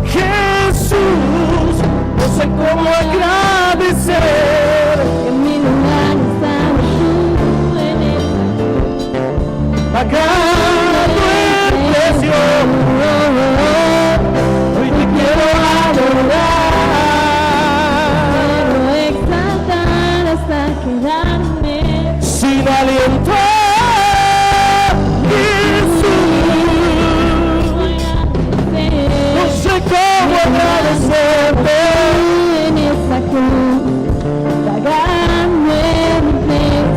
Jesús, no sé cómo agradecer, en mi lugar estabas tú en esa pagando el precio. Hoy te quiero adorar, Quiero exaltar hasta quedarme sin aliento. Jesús, no sé cómo agradecerte, en esa cruz, pagando el precio.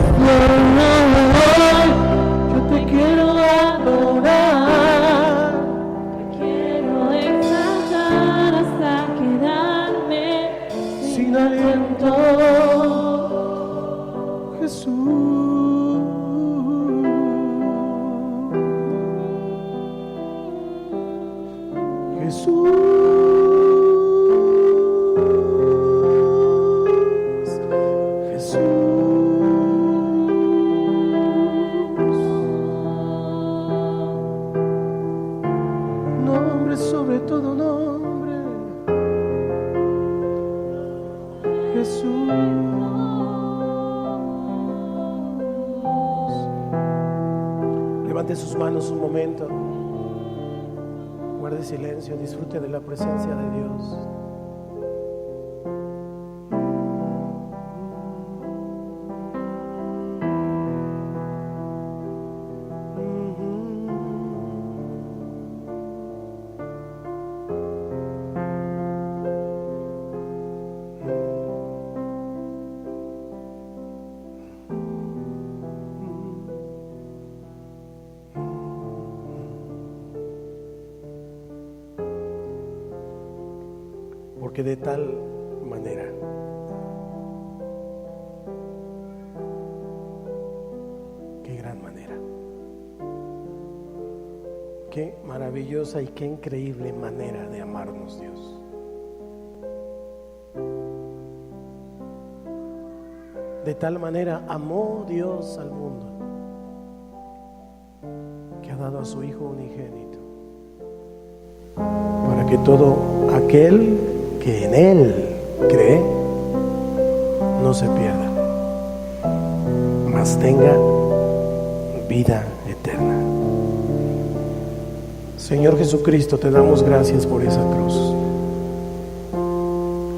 yo te quiero adorar, Te quiero exaltar hasta quedarme sin aliento. Jesús, Jesús. Levante sus manos un momento. Guarde silencio, disfrute de la presencia de Dios. Porque de tal manera qué gran manera, qué maravillosa y qué increíble manera de amarnos Dios. De tal manera amó Dios al mundo que ha dado a su Hijo unigénito, para que todo aquel que en Él cree no se pierda, mas tenga vida eterna. Señor Jesucristo, te damos gracias por esa cruz.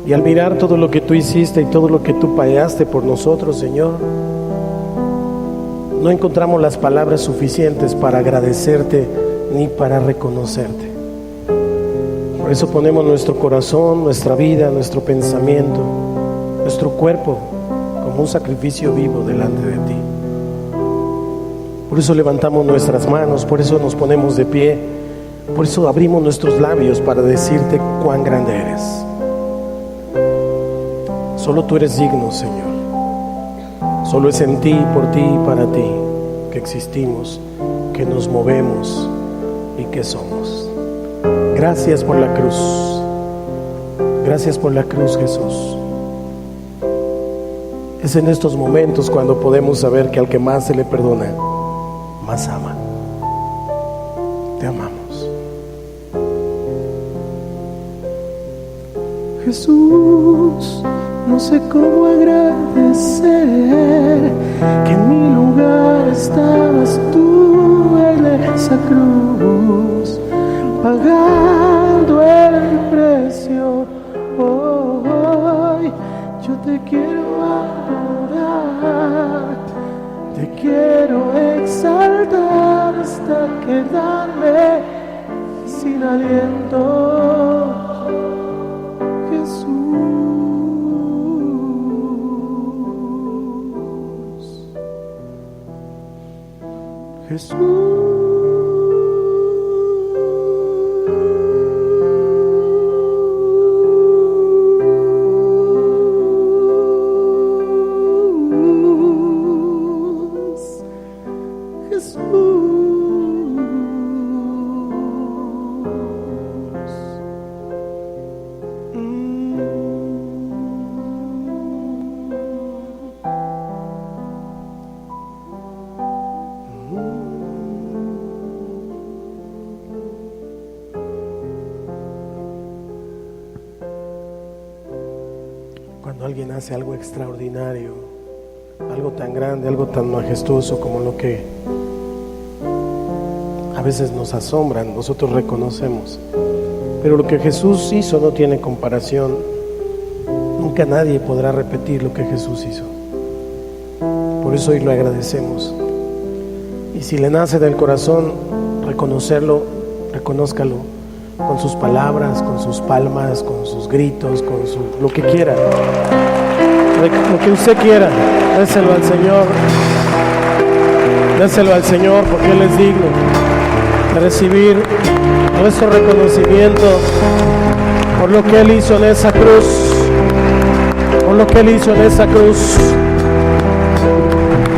Y al mirar todo lo que tú hiciste y todo lo que tú pagaste por nosotros, Señor, no encontramos las palabras suficientes para agradecerte ni para reconocerte. Por eso ponemos nuestro corazón, nuestra vida, nuestro pensamiento, nuestro cuerpo como un sacrificio vivo delante de ti. Por eso levantamos nuestras manos, por eso nos ponemos de pie, por eso abrimos nuestros labios para decirte cuán grande eres. Solo tú eres digno, Señor. Solo es en ti, por ti y para ti que existimos, que nos movemos y que somos. Gracias por la cruz. Gracias por la cruz, Jesús. Es en estos momentos cuando podemos saber que al que más se le perdona, más ama. Te amamos. Jesús, no sé cómo agradecer que en mi lugar estabas tú en esa cruz, pagando el precio. Hoy yo te quiero adorar, te quiero exaltar hasta quedarme sin aliento. Jesús. Cuando alguien hace algo extraordinario, algo tan grande, algo tan majestuoso como lo que a veces nos asombra, nosotros reconocemos. Pero lo que Jesús hizo no tiene comparación. Nunca nadie podrá repetir lo que Jesús hizo. Por eso hoy lo agradecemos. Y si le nace del corazón reconocerlo, reconózcalo con sus palabras, con sus palmas, con sus gritos, con lo que quiera. Lo que usted quiera, déselo al Señor. Déselo al Señor porque Él es digno de recibir nuestro reconocimiento por lo que Él hizo en esa cruz. Por lo que Él hizo en esa cruz.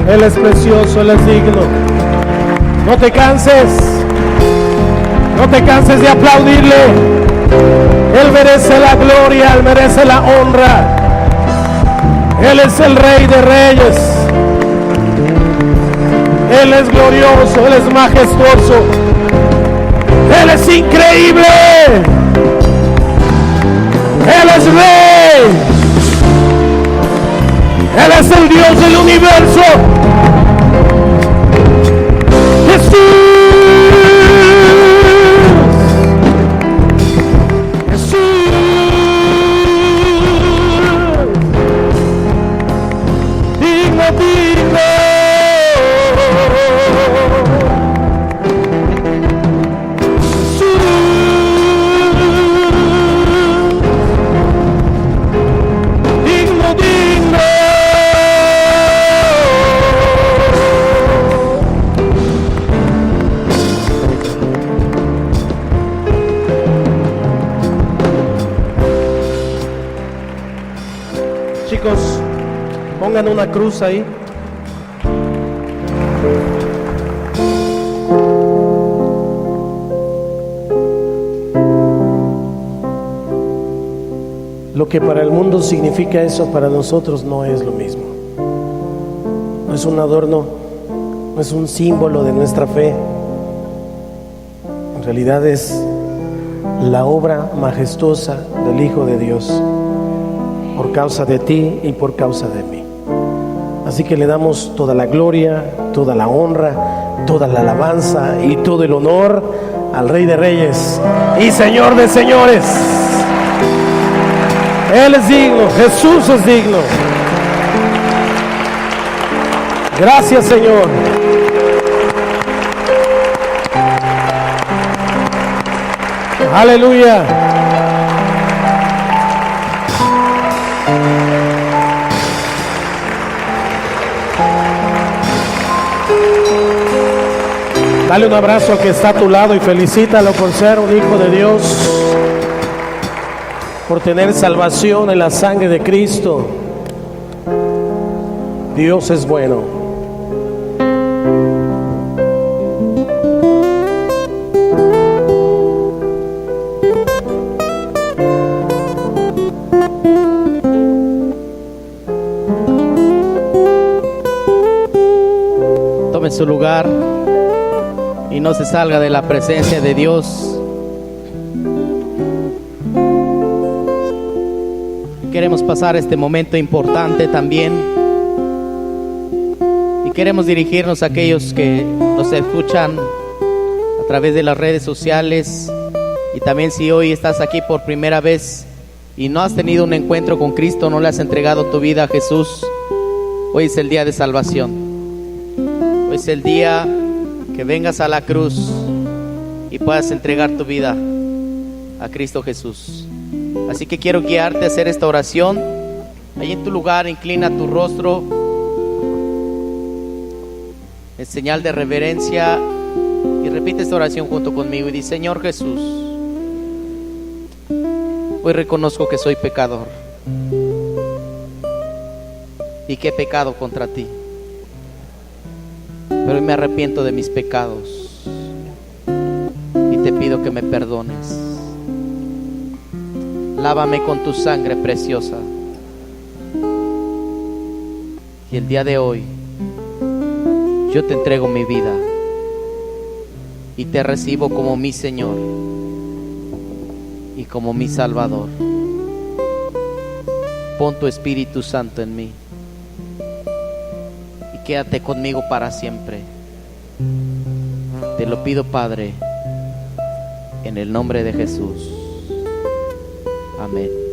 Él es precioso, Él es digno. No te canses. No te canses de aplaudirle. Él merece la gloria, Él merece la honra. Él es el Rey de Reyes. Él es glorioso, Él es majestuoso. Él es increíble. Él es Rey. Él es el Dios del universo. Chicos, pongan una cruz ahí. Lo que para el mundo significa eso, para nosotros no es lo mismo. No es un adorno, no es un símbolo de nuestra fe. En realidad es la obra majestuosa del Hijo de Dios, por causa de ti y por causa de mí. Así que le damos toda la gloria, toda la honra, toda la alabanza y todo el honor al Rey de Reyes y Señor de Señores. Él es digno, Jesús es digno. Gracias, Señor. Aleluya. Dale un abrazo al que está a tu lado y felicítalo por ser un hijo de Dios, por tener salvación en la sangre de Cristo. Dios es bueno. Tome su lugar y no se salga de la presencia de Dios. Queremos pasar este momento importante también y queremos dirigirnos a aquellos que nos escuchan a través de las redes sociales, y también si hoy estás aquí por primera vez y no has tenido un encuentro con Cristo, no le has entregado tu vida a Jesús, hoy es el día de salvación. Hoy es el día que vengas a la cruz y puedas entregar tu vida a Cristo Jesús. Así que quiero guiarte a hacer esta oración. Ahí en tu lugar, inclina tu rostro en señal de reverencia y repite esta oración junto conmigo y dice: Señor Jesús, hoy reconozco que soy pecador y que he pecado contra ti, pero hoy me arrepiento de mis pecados y te pido que me perdones. Lávame con tu sangre preciosa. Y el día de hoy yo te entrego mi vida y te recibo como mi Señor y como mi Salvador. Pon tu Espíritu Santo en mí y quédate conmigo para siempre. Te lo pido, Padre, en el nombre de Jesús. Amén.